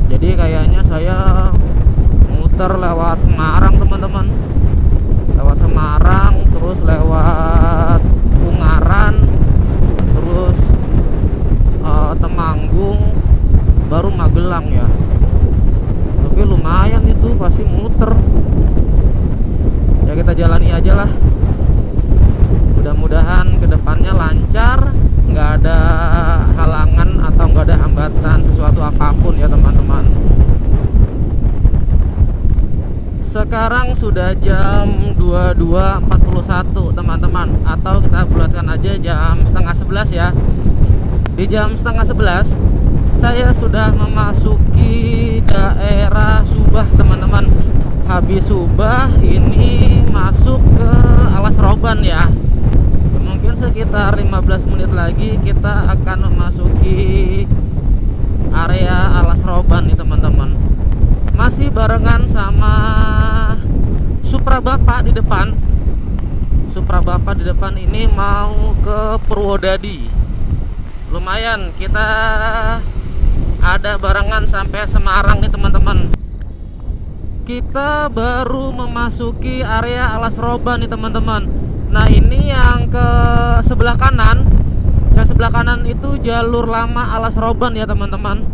Jadi kayaknya saya muter lewat Semarang teman-teman, lewat Semarang terus lewat Ungaran, terus Temanggung, baru Magelang ya. Tapi lumayan itu, pasti muter ya, kita jalani aja lah. Mudah-mudahan kedepannya lancar, nggak ada halangan atau nggak ada hambatan sesuatu apapun ya teman-teman. Sekarang sudah jam 22.41 teman-teman, atau kita bulatkan aja jam setengah 11 ya. Di jam setengah 11 saya sudah memasuki daerah Subah teman-teman. Habis Subah ini masuk ke Alas Roban ya. Mungkin sekitar 15 menit lagi kita akan memasuki area Alas Roban nih teman-teman. Masih barengan sama Supra Bapak di depan. Supra Bapak di depan ini mau ke Purwodadi. Lumayan, kita ada barengan sampai Semarang nih teman-teman. Kita baru memasuki area Alas Roban nih teman-teman. Nah ini yang ke sebelah kanan. Yang sebelah kanan itu jalur lama Alas Roban ya teman-teman.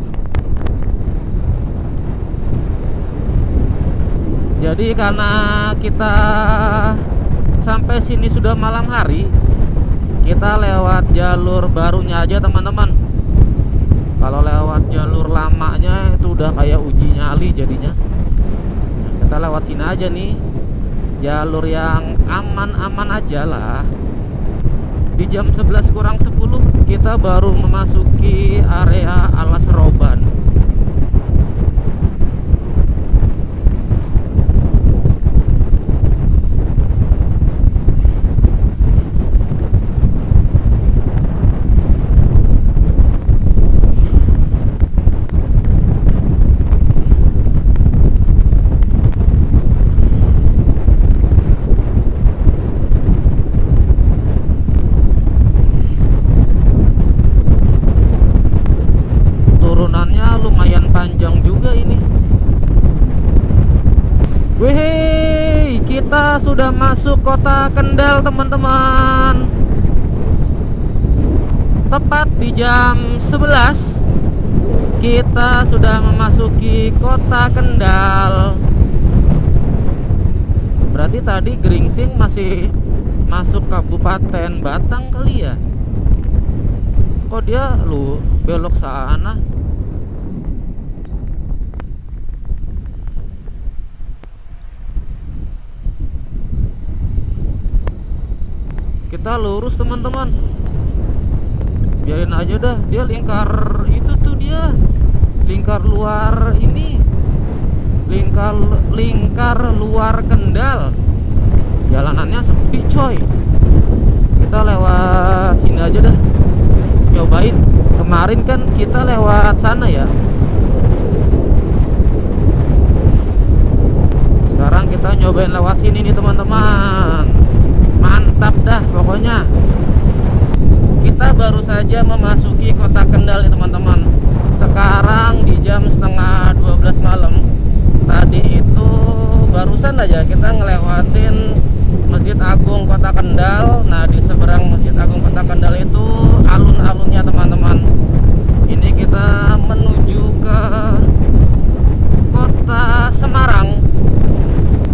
Jadi karena kita sampai sini sudah malam hari, kita lewat jalur barunya aja teman-teman. Kalau lewat jalur lamanya itu udah kayak uji nyali jadinya. Kita lewat sini aja nih, jalur yang aman-aman aja lah. Di jam 11 kurang 10 kita baru memasuki area Alas Roban. Lumayan panjang juga ini. Wih, kita sudah masuk kota Kendal teman-teman. Tepat di jam 11 kita sudah memasuki kota Kendal. Berarti tadi Gringsing masih masuk Kabupaten Batang kali ya. Kok dia belok sana? Kita lurus teman-teman, biarin aja dah. Dia lingkar itu tuh, dia lingkar luar ini, lingkar luar Kendal. Jalanannya sepi coy. Kita lewat sini aja dah, cobain. Kemarin kan kita lewat sana ya, sekarang kita nyobain lewat sini nih teman-teman. Mantap dah pokoknya. Kita baru saja memasuki kota Kendal nih teman-teman. Sekarang di jam setengah 12 malam. Tadi itu barusan aja kita ngelewatin Masjid Agung Kota Kendal. Nah di seberang Masjid Agung Kota Kendal itu alun-alunnya teman-teman. Ini kita menuju ke kota Semarang.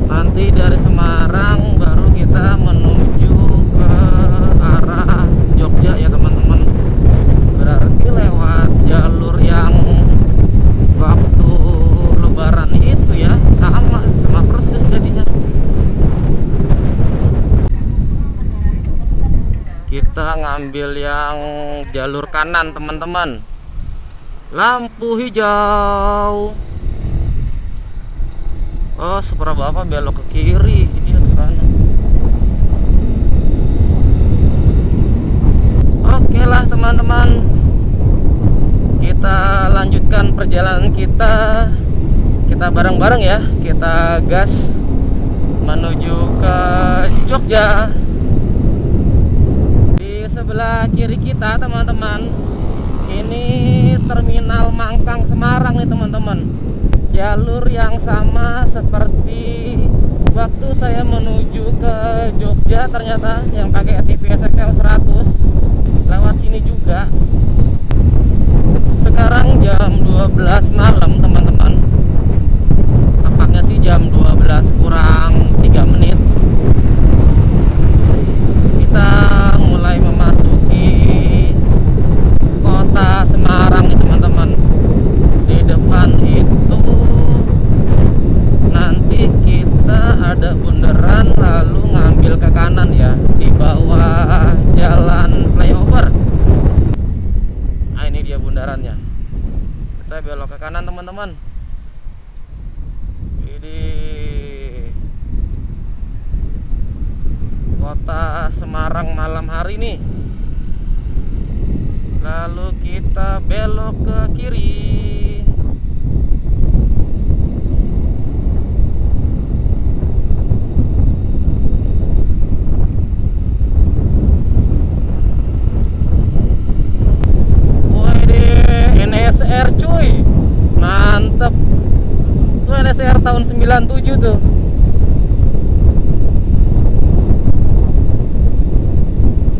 Nanti dari Semarang baru kita menuju ke arah Jogja ya teman-teman. Berarti lewat jalur yang waktu Lebaran itu ya, sama persis jadinya. Kita ngambil yang jalur kanan teman-teman. Lampu hijau. Oh, Supra Bapak belok ke kiri, dia ke sana. Oke lah teman-teman, kita lanjutkan perjalanan kita. Kita bareng-bareng ya, kita gas menuju ke Jogja. Di sebelah kiri kita teman-teman, ini Terminal Mangkang Semarang nih teman-teman. Jalur yang sama seperti waktu saya menuju ke Jogja, ternyata yang pakai TVS XL 100 lewat sini juga. Sekarang jam 12 malam teman-teman, tepatnya sih jam 12 kurang 3 menit. Kita mulai memasuki kota Semarang nih teman-teman. Di depan itu nanti kita ada bundaran, lalu ngambil ke kanan ya, di bawah jalan flyover. kanan teman-teman. Ini kota Semarang malam hari nih. Lalu kita belok ke kiri. NSR cuy, mantep tuh. NSR tahun 97 tuh.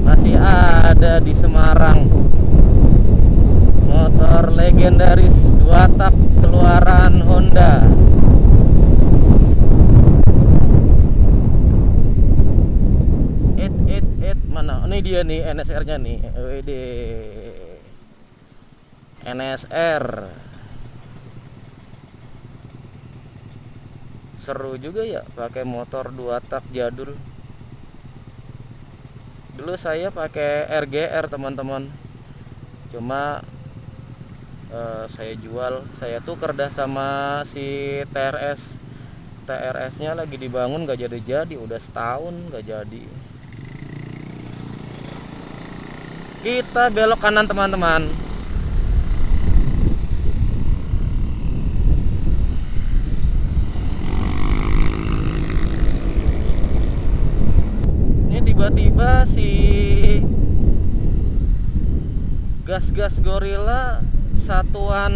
Masih ada di Semarang. Motor legendaris 2 tak keluaran Honda. Mana? Ini dia nih NSR-nya nih. NSR seru juga ya pakai motor 2 tak jadul. Dulu saya pakai RGR teman-teman, cuma saya jual, saya tuker dah sama si TRS nya lagi dibangun, gak jadi udah setahun gak jadi. Kita belok kanan teman-teman. Tiba-tiba si gas gorila satuan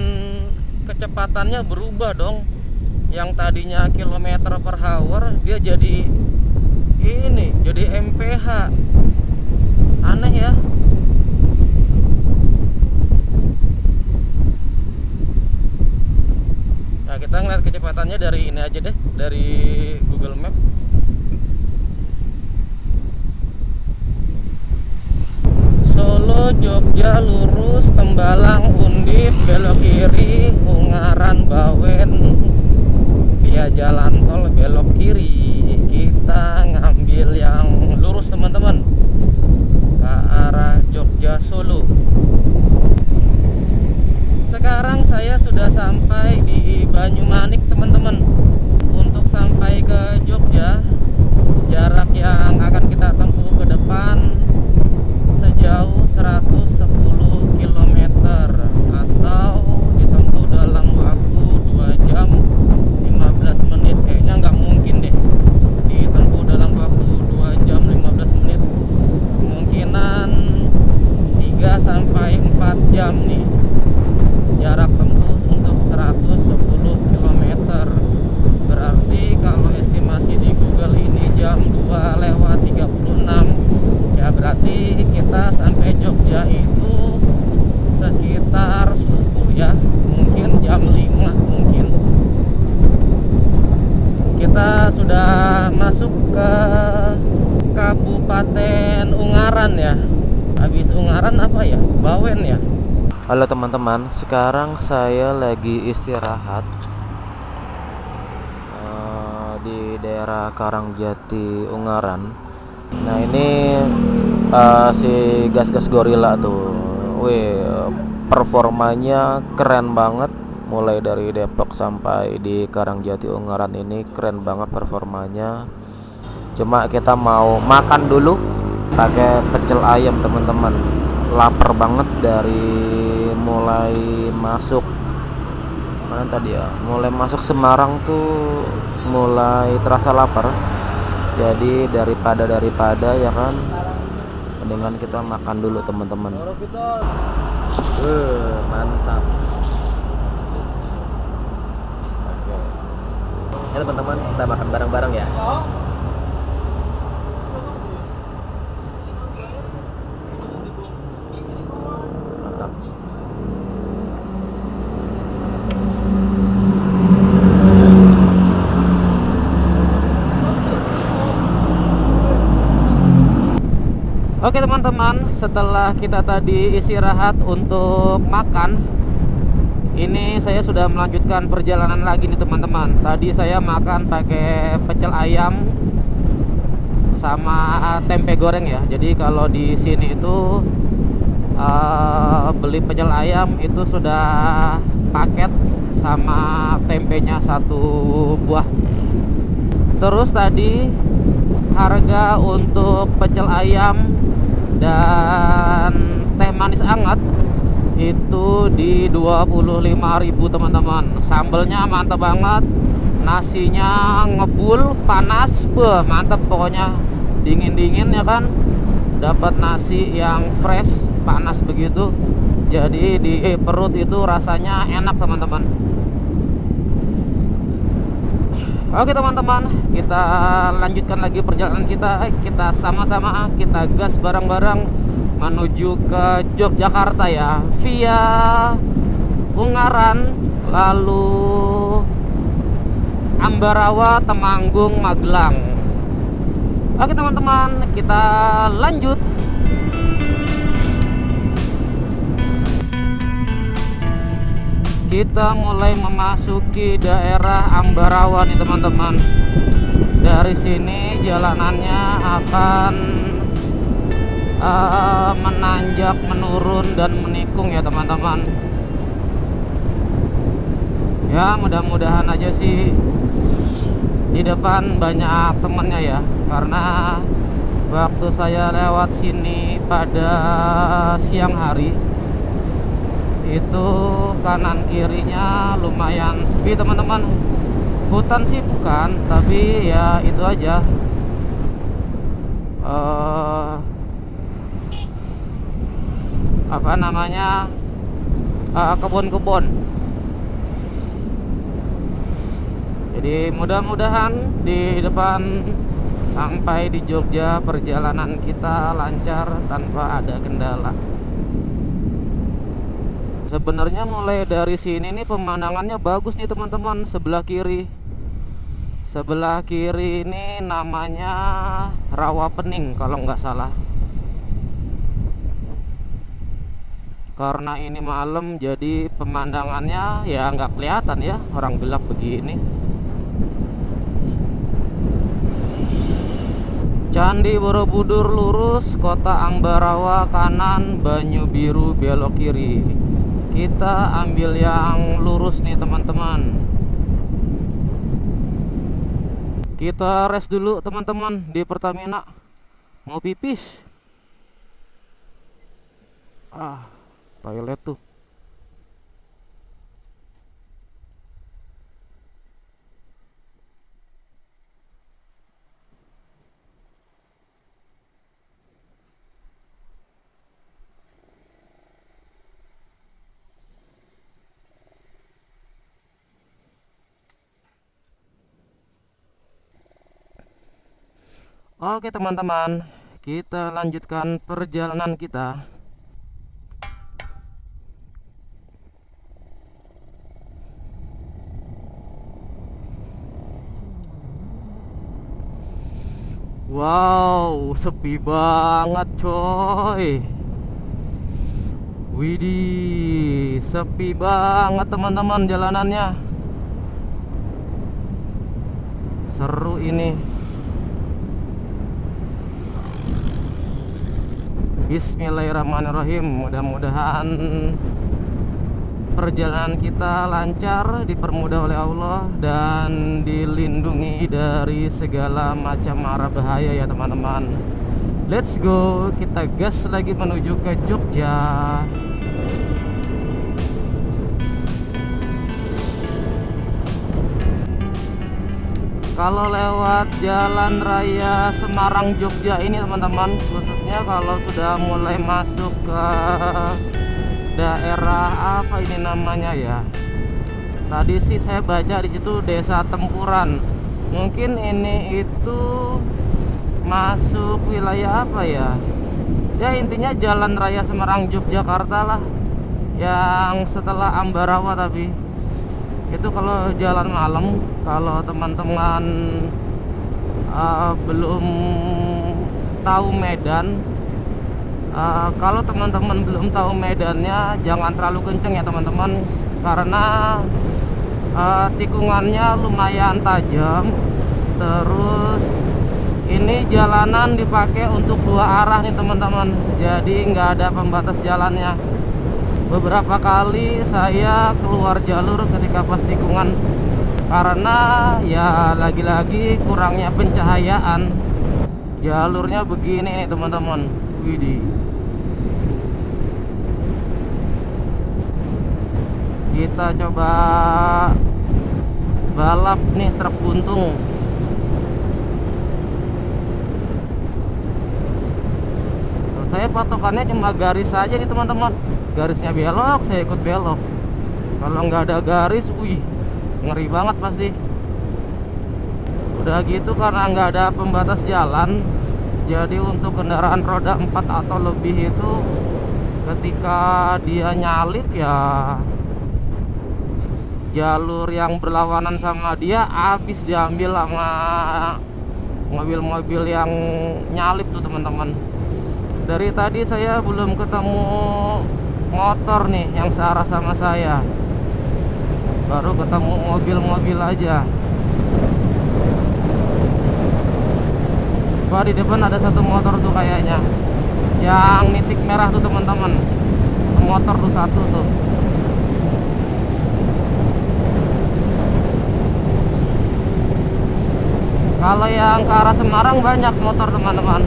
kecepatannya berubah dong. Yang tadinya kilometer per hour dia jadi MPH. Aneh ya. Nah, kita ngeliat kecepatannya dari ini aja deh, dari Google Map. Solo, Jogja lurus, Tembalang, Undip, belok kiri, Ungaran, Bawen, via jalan tol belok kiri. Kita ngambil yang lurus teman-teman, ke arah Jogja Solo. Sekarang saya sudah sampai di Banyumanik teman-teman. Untuk sampai ke Jogja, jarak yang akan kita tempuh ke depan sejauh 110 km atau ditempuh dalam waktu 2 jam 15 menit. Kayaknya nggak mungkin deh ditempuh dalam waktu 2 jam 15 menit. Kemungkinan 3 sampai 4 jam nih jarak tempuh untuk 110 km. Berarti kalau estimasi di Google ini jam 2:36, ya berarti kita sampai Jogja itu sekitar subuh ya, mungkin jam 5 mungkin. Kita sudah masuk ke Kabupaten Ungaran ya. Habis Ungaran apa ya? Bawen ya. Halo teman-teman, sekarang saya lagi istirahat di daerah Karangjati Ungaran. Nah ini si gas gorila tuh, performanya keren banget. Mulai dari Depok sampai di Karangjati Ungaran ini keren banget performanya. Cuma kita mau makan dulu pakai pecel ayam teman-teman. Lapar banget dari mulai masuk mana tadi ya, mulai masuk Semarang tuh mulai terasa lapar. Jadi daripada ya kan, mendingan kita makan dulu teman-teman. Mantap. Ya teman-teman, kita makan bareng-bareng ya. Mantap. Oke teman-teman, setelah kita tadi istirahat untuk makan, ini saya sudah melanjutkan perjalanan lagi nih teman-teman. Tadi saya makan pakai pecel ayam sama tempe goreng ya. Jadi kalau di sini itu beli pecel ayam itu sudah paket sama tempenya 1 buah. Terus tadi harga untuk pecel ayam dan teh manis hangat itu di 25.000 teman-teman. Sambelnya mantap banget, nasinya ngebul panas, mantap pokoknya, dingin-dingin ya kan, dapat nasi yang fresh panas begitu, jadi di perut itu rasanya enak teman-teman. Oke teman-teman, kita lanjutkan lagi perjalanan kita. Kita sama-sama, kita gas bareng-bareng menuju ke Yogyakarta ya, via Ungaran, lalu Ambarawa, Temanggung, Magelang. Oke teman-teman, kita lanjut. Kita mulai memasuki daerah Ambarawa nih teman-teman. Dari sini jalanannya akan menanjak, menurun dan menikung ya teman-teman. Ya mudah-mudahan aja sih di depan banyak temennya ya, karena waktu saya lewat sini pada siang hari itu kanan kirinya lumayan sepi teman-teman. Hutan sih bukan, tapi ya itu aja, apa namanya, kebun-kebun. Jadi mudah-mudahan di depan sampai di Jogja perjalanan kita lancar tanpa ada kendala. Sebenarnya mulai dari sini nih pemandangannya bagus nih teman-teman. Sebelah kiri ini namanya Rawa Pening kalau nggak salah. Karena ini malam jadi pemandangannya ya nggak kelihatan ya, orang gelap begini. Candi Borobudur lurus, Kota Ambarawa kanan, Banyu Biru belok kiri. Kita ambil yang lurus nih teman-teman. Kita rest dulu teman-teman di Pertamina. Mau pipis. Toilet tuh. Oke teman-teman, kita lanjutkan perjalanan kita. Wow, sepi banget coy. Widih, sepi banget teman-teman jalanannya. Seru ini. Bismillahirrahmanirrahim. Mudah-mudahan perjalanan kita lancar, dipermudah oleh Allah dan dilindungi dari segala macam mara bahaya ya teman-teman. Let's go, kita gas lagi menuju ke Jogja. Kalau lewat jalan raya Semarang Jogja ini teman-teman, khususnya kalau sudah mulai masuk ke daerah apa ini namanya ya, tadi sih saya baca di situ Desa Tempuran. Mungkin ini itu masuk wilayah apa ya, ya intinya jalan raya Semarang Yogyakarta lah, yang setelah Ambarawa. Tapi itu kalau jalan malam, kalau teman-teman belum tahu Medan, kalau teman-teman belum tahu medannya jangan terlalu kenceng ya teman-teman, karena tikungannya lumayan tajam. Terus ini jalanan dipakai untuk 2 arah nih teman-teman, jadi nggak ada pembatas jalannya. Beberapa kali saya keluar jalur ketika pas tikungan karena ya lagi-lagi kurangnya pencahayaan. Jalurnya begini nih teman-teman. Widih. Kita coba balap nih truk buntung. Saya patokannya cuma garis saja nih teman-teman. Garisnya belok, saya ikut belok. Kalau nggak ada garis, wih, ngeri banget pasti. Udah gitu karena nggak ada pembatas jalan, jadi untuk kendaraan roda 4 atau lebih itu ketika dia nyalip ya jalur yang berlawanan sama dia habis diambil sama mobil-mobil yang nyalip tuh teman-teman. Dari tadi saya belum ketemu motor nih yang searah sama saya, baru ketemu mobil-mobil aja. Wah, di depan ada satu motor tuh kayaknya yang nitik merah tuh teman-teman. Motor tuh satu tuh. Kalau yang ke arah Semarang banyak motor teman-teman.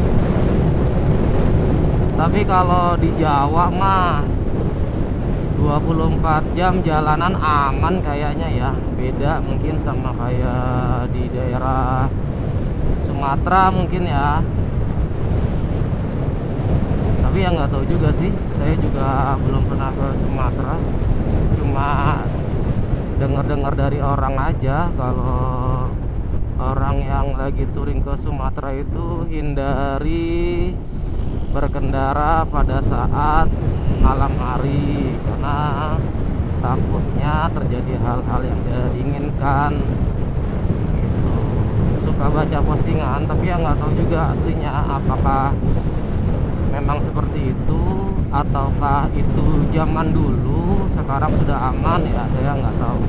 Tapi kalau di Jawa mah 24 jam jalanan aman kayaknya ya. Beda mungkin sama kayak di daerah Sumatera mungkin ya. Tapi ya nggak tahu juga sih. Saya juga belum pernah ke Sumatera. Cuma dengar-dengar dari orang aja kalau orang yang lagi touring ke Sumatera itu hindari berkendara pada saat malam hari karena takutnya terjadi hal-hal yang tidak diinginkan gitu. Suka baca postingan tapi ya nggak tahu juga aslinya apakah memang seperti itu ataukah itu zaman dulu sekarang sudah aman ya, saya nggak tahu.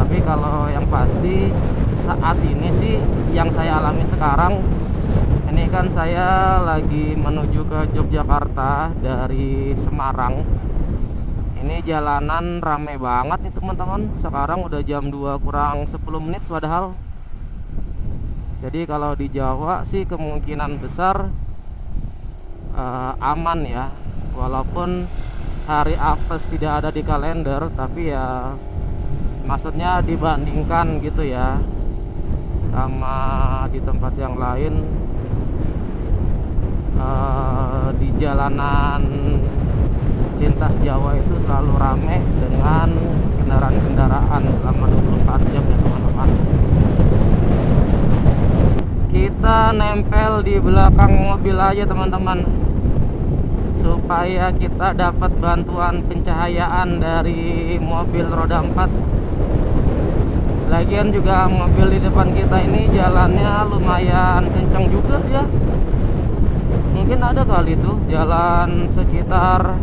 Tapi kalau yang pasti saat ini sih yang saya alami sekarang ini kan saya lagi menuju ke Yogyakarta dari Semarang. Ini jalanan rame banget nih teman-teman. Sekarang udah jam 2 kurang 10 menit padahal. Jadi kalau di Jawa sih kemungkinan besar aman ya. Walaupun hari apes tidak ada di kalender, tapi ya maksudnya dibandingkan gitu ya sama di tempat yang lain, di jalanan lintas Jawa itu selalu rame dengan kendaraan-kendaraan selama 24 jam ya teman-teman. Kita nempel di belakang mobil aja teman-teman supaya kita dapat bantuan pencahayaan dari mobil roda 4. Lagian juga mobil di depan kita ini jalannya lumayan kencang juga ya. Mungkin ada kali tuh jalan sekitar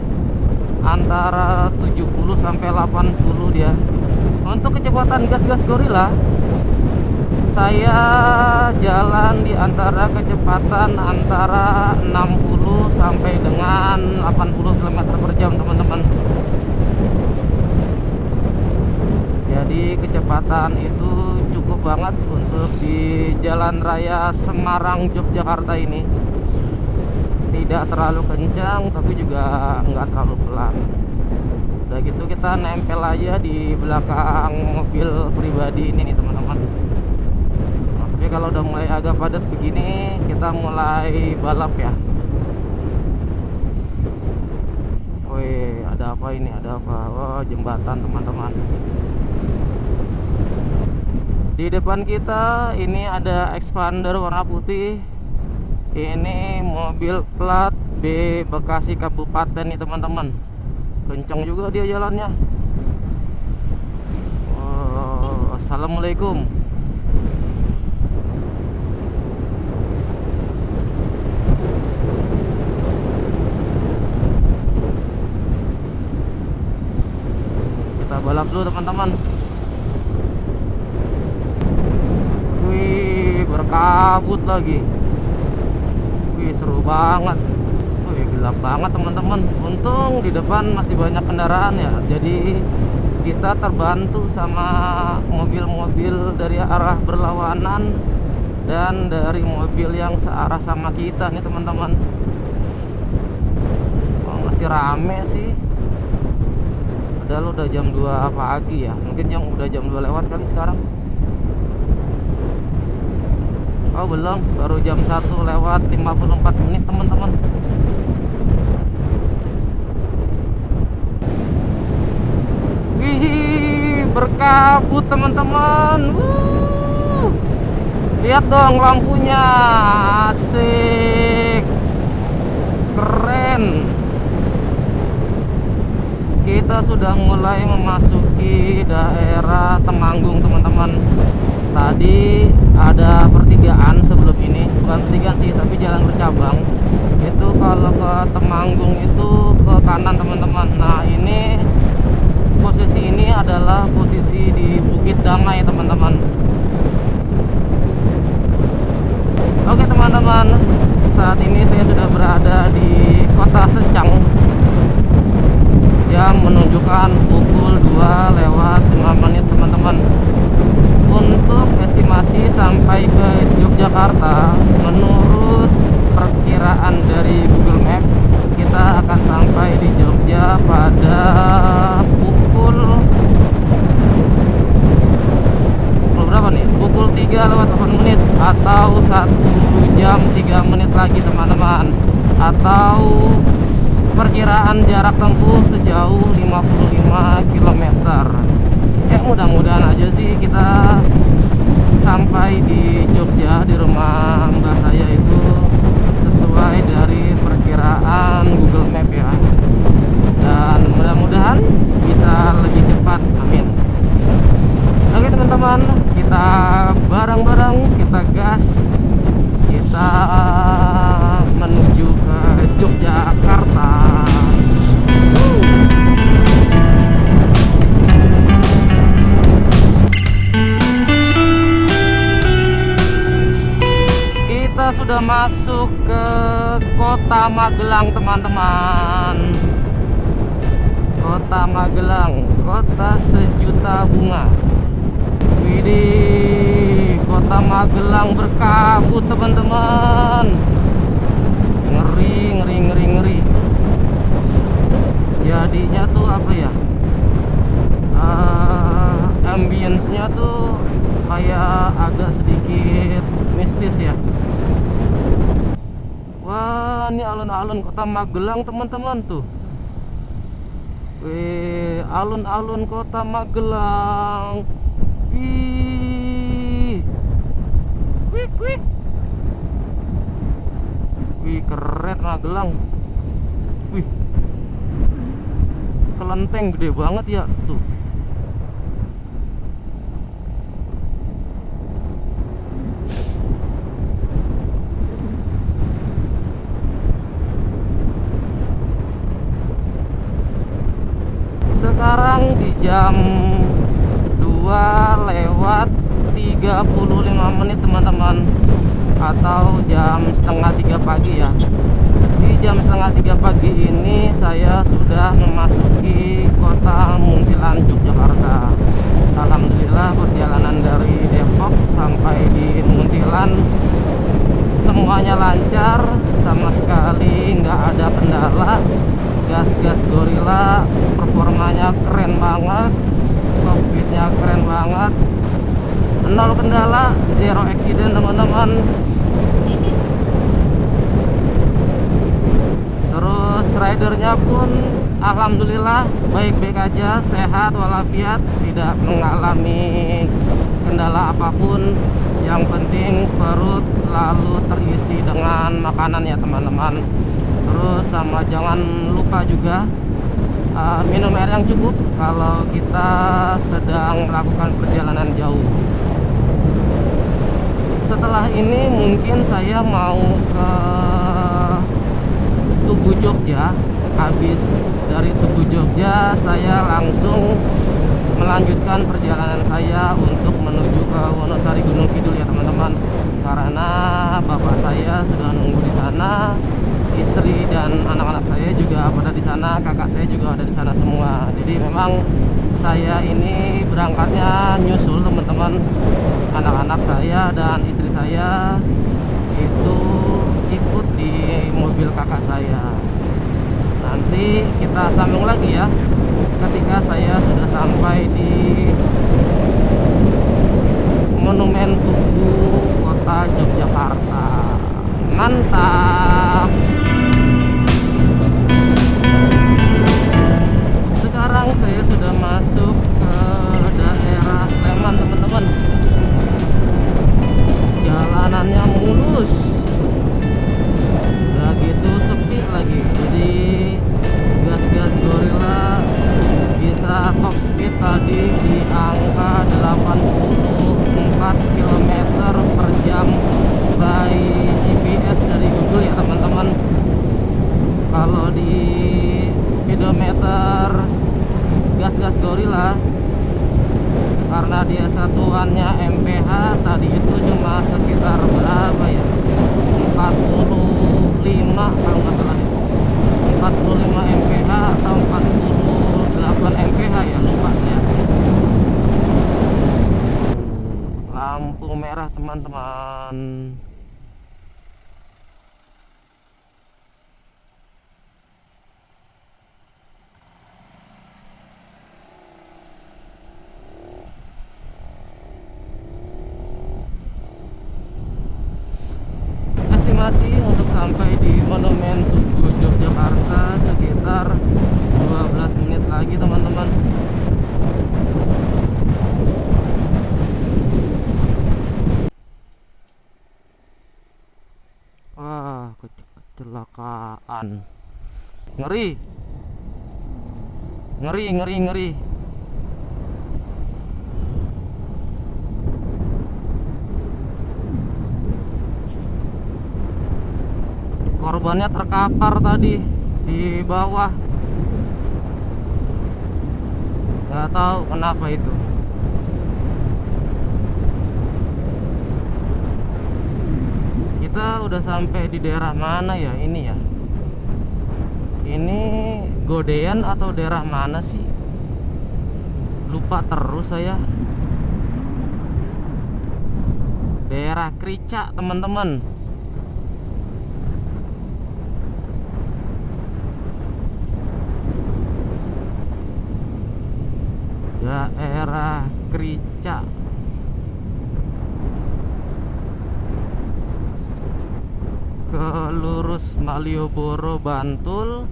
antara 70 sampai 80 dia. Untuk kecepatan gas-gas gorila saya jalan di antara kecepatan antara 60 sampai dengan 80 km per jam teman-teman. Jadi kecepatan itu cukup banget untuk di jalan raya Semarang Yogyakarta ini. Tidak terlalu kencang tapi juga nggak terlalu pelan. Udah gitu kita nempel aja di belakang mobil pribadi ini nih teman-teman. Nah, tapi kalau udah mulai agak padat begini kita mulai balap ya. Wih, ada apa ini? Ada apa? Oh, jembatan teman-teman. Di depan kita ini ada expander warna putih. Ini mobil plat B Bekasi Kabupaten nih teman-teman. Kencang juga dia jalannya. Oh, assalamualaikum. Kita balap dulu teman-teman. Wih, berkabut lagi. Wih, seru banget. Wih, gelap banget teman-teman. Untung di depan masih banyak kendaraan ya, jadi kita terbantu sama mobil-mobil dari arah berlawanan dan dari mobil yang searah sama kita nih teman-teman. Masih rame sih, padahal udah jam 2 pagi ya, mungkin yang udah jam 2 lewat kali sekarang. Oh belum, baru jam 1 lewat 54 menit teman-teman. Wih, berkabut teman-teman. Lihat dong lampunya, asik, keren. Kita sudah mulai memasuki daerah Temanggung teman-teman. Tadi ada pertigaan sebelum ini, bukan pertigaan sih tapi jalan bercabang. Itu kalau ke Temanggung itu ke kanan teman-teman. Nah ini posisi ini adalah posisi di Bukit Damai teman-teman. Oke teman-teman, saat ini saya sudah berada di Kota Secang yang menunjukkan pukul 2 lewat 5 menit teman-teman. Untuk estimasi sampai ke Yogyakarta, menurut perkiraan dari Google Map, kita akan sampai di Jogja pada pukul berapa nih? Pukul 3 lewat 8 menit atau 1 jam 3 menit lagi teman-teman. Atau perkiraan jarak tempuh sejauh 55 km. Ya mudah-mudahan aja sih kita sampai di Jogja, di rumah mbak saya itu sesuai dari perkiraan Google Map ya. Dan mudah-mudahan bisa lebih cepat, amin. Oke teman-teman, kita bareng-bareng, kita gas, kita menuju ke Yogyakarta. Kita sudah masuk ke Kota Magelang teman-teman. Kota Magelang, kota sejuta bunga. Widih, Kota Magelang berkabut teman-teman. Ngeri, ngeri, ngeri, ngeri. Jadinya tuh apa ya, ambience-nya tuh kayak agak sedikit mistis ya. Wah, ini alun-alun Kota Magelang teman-teman tuh. Wih, alun-alun Kota Magelang. Wih, wik wik. Wih, keren Magelang. Wih, kelenteng gede banget ya tuh. Sekarang di jam 2 lewat 35 menit teman-teman, atau jam setengah 3 pagi ya. Di jam setengah 3 pagi ini saya sudah memasuki Kota Muntilan, Yogyakarta. Alhamdulillah perjalanan dari Depok sampai di Muntilan semuanya lancar, sama sekali nggak ada kendala. Gas-gas gorila, performanya keren banget, top speednya keren banget, 0 kendala, 0 accident teman-teman. Terus ridernya pun alhamdulillah baik-baik aja, sehat walafiat, tidak mengalami kendala apapun. Yang penting perut selalu terisi dengan makanan ya teman-teman. Terus sama jangan lupa juga minum air yang cukup kalau kita sedang melakukan perjalanan jauh. Setelah ini mungkin saya mau ke Tugu Jogja. Habis dari Tugu Jogja saya langsung melanjutkan perjalanan saya untuk menuju ke Wonosari Gunung Kidul ya teman-teman. Karena bapak saya sudah nunggu di sana istri dan anak-anak saya juga pada di sana, kakak saya juga ada di sana semua. Jadi memang saya ini berangkatnya nyusul teman-teman, anak-anak saya dan istri saya itu ikut di mobil kakak saya. Nanti kita sambung lagi ya ketika saya sudah sampai di Monumen Tugu Kota Yogyakarta. Mantap. Sekarang saya sudah masuk ke daerah Sleman teman-teman. Jalanannya mulus, udah gitu sepi lagi. Jadi gas-gas gorila bisa top speed tadi di angka 84 km per jam by GPS dari Google ya teman-teman. Kalau di speedometer gas-gas gorila, karena dia satuannya mph, tadi itu cuma sekitar berapa ya, 45 kalau nggak salah, 45 mph atau 48 mph ya, lupa ya. Lampu merah teman-teman. Estimasi untuk sampai di Monumen Tugu Yogyakarta sekitar 12 menit lagi teman-teman. Wah, kecelakaan. Ngeri. Ngeri, ngeri, ngeri. Korbannya terkapar tadi di bawah. Nggak tahu kenapa itu. Kita udah sampai di daerah mana ya ini ya? Ini Godean atau daerah mana sih? Lupa terus saya. Daerah Krica teman-teman. Daerah Krica. Ke lurus Malioboro Bantul,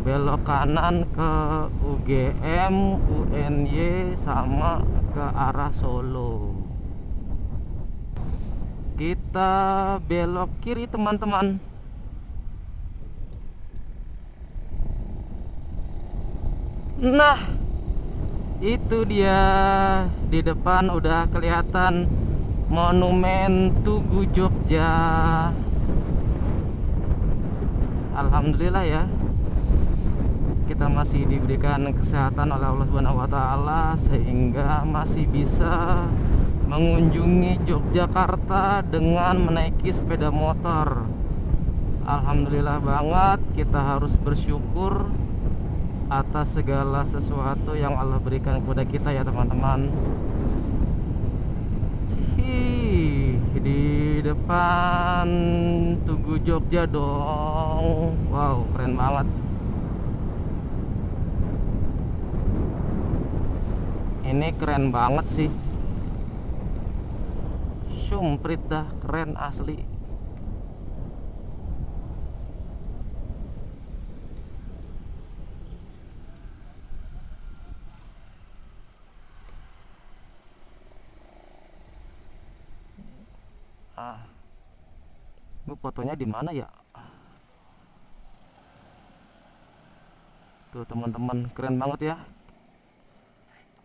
belok kanan ke UGM, UNY sama ke arah Solo. Kita belok kiri teman-teman. Nah, itu dia, di depan udah kelihatan Monumen Tugu Jogja. Alhamdulillah ya, kita masih diberikan kesehatan oleh Allah Subhanahu wa taala sehingga masih bisa mengunjungi Yogyakarta dengan menaiki sepeda motor. Alhamdulillah banget, kita harus bersyukur atas segala sesuatu yang Allah berikan kepada kita ya teman-teman. Di depan Tugu Jogja dong. Wow, keren banget. Ini keren banget sih. Sumprit dah, keren asli. Bu, fotonya di mana ya? Tuh teman-teman, keren banget ya.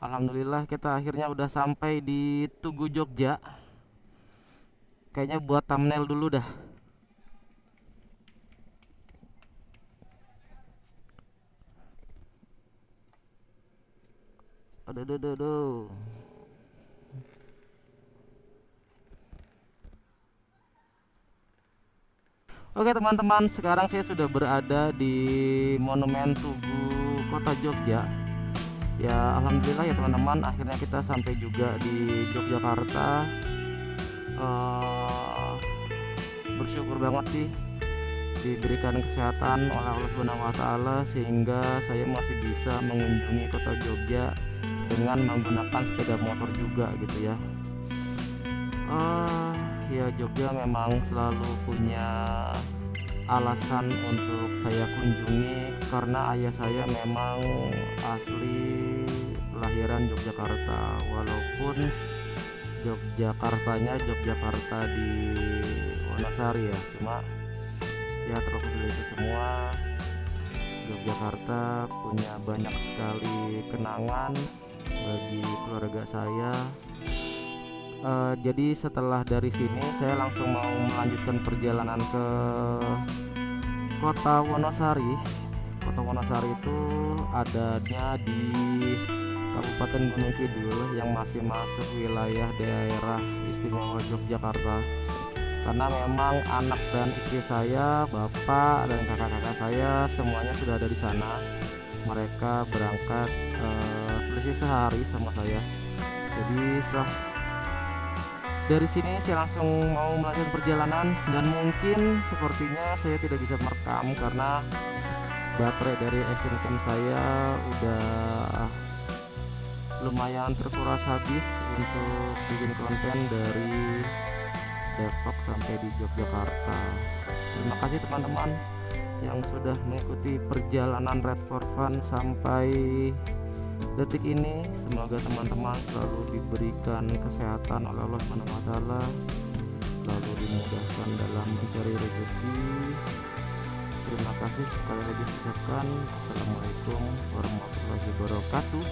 Alhamdulillah kita akhirnya udah sampai di Tugu Jogja. Kayaknya buat thumbnail dulu dah. Aduh, aduh, aduh, aduh. Oke teman-teman, sekarang saya sudah berada di Monumen Tugu Kota Jogja. Ya alhamdulillah ya teman-teman, akhirnya kita sampai juga di Yogyakarta. Bersyukur banget sih diberikan kesehatan oleh Allah Subhanahu wa taala sehingga saya masih bisa mengunjungi kota Jogja dengan menggunakan sepeda motor juga gitu ya. Ya Jogja memang selalu punya alasan untuk saya kunjungi karena ayah saya memang asli kelahiran Yogyakarta, walaupun Yogyakarta di Wonosari ya, cuma ya terlepas dari itu semua Yogyakarta punya banyak sekali kenangan bagi keluarga saya. Jadi setelah dari sini saya langsung mau melanjutkan perjalanan ke kota Wonosari. Kota Wonosari itu adanya di Kabupaten Gunung Kidul yang masih masuk wilayah daerah istimewa Yogyakarta. Karena memang anak dan istri saya, bapak dan kakak-kakak saya semuanya sudah ada di sana. Mereka berangkat selisih sehari sama saya. Jadi setelah dari sini saya langsung mau melanjutkan perjalanan dan mungkin sepertinya saya tidak bisa merekam karena baterai dari action cam saya udah lumayan terkuras habis untuk bikin konten dari Depok sampai di Yogyakarta. Terima kasih teman-teman yang sudah mengikuti perjalanan Ride for Fun sampai detik ini. Semoga teman-teman selalu diberikan kesehatan oleh Allah Subhanahu wa taala, selalu dimudahkan dalam mencari rezeki. Terima kasih sekali lagi saya ucapkan. Assalamualaikum warahmatullahi wabarakatuh.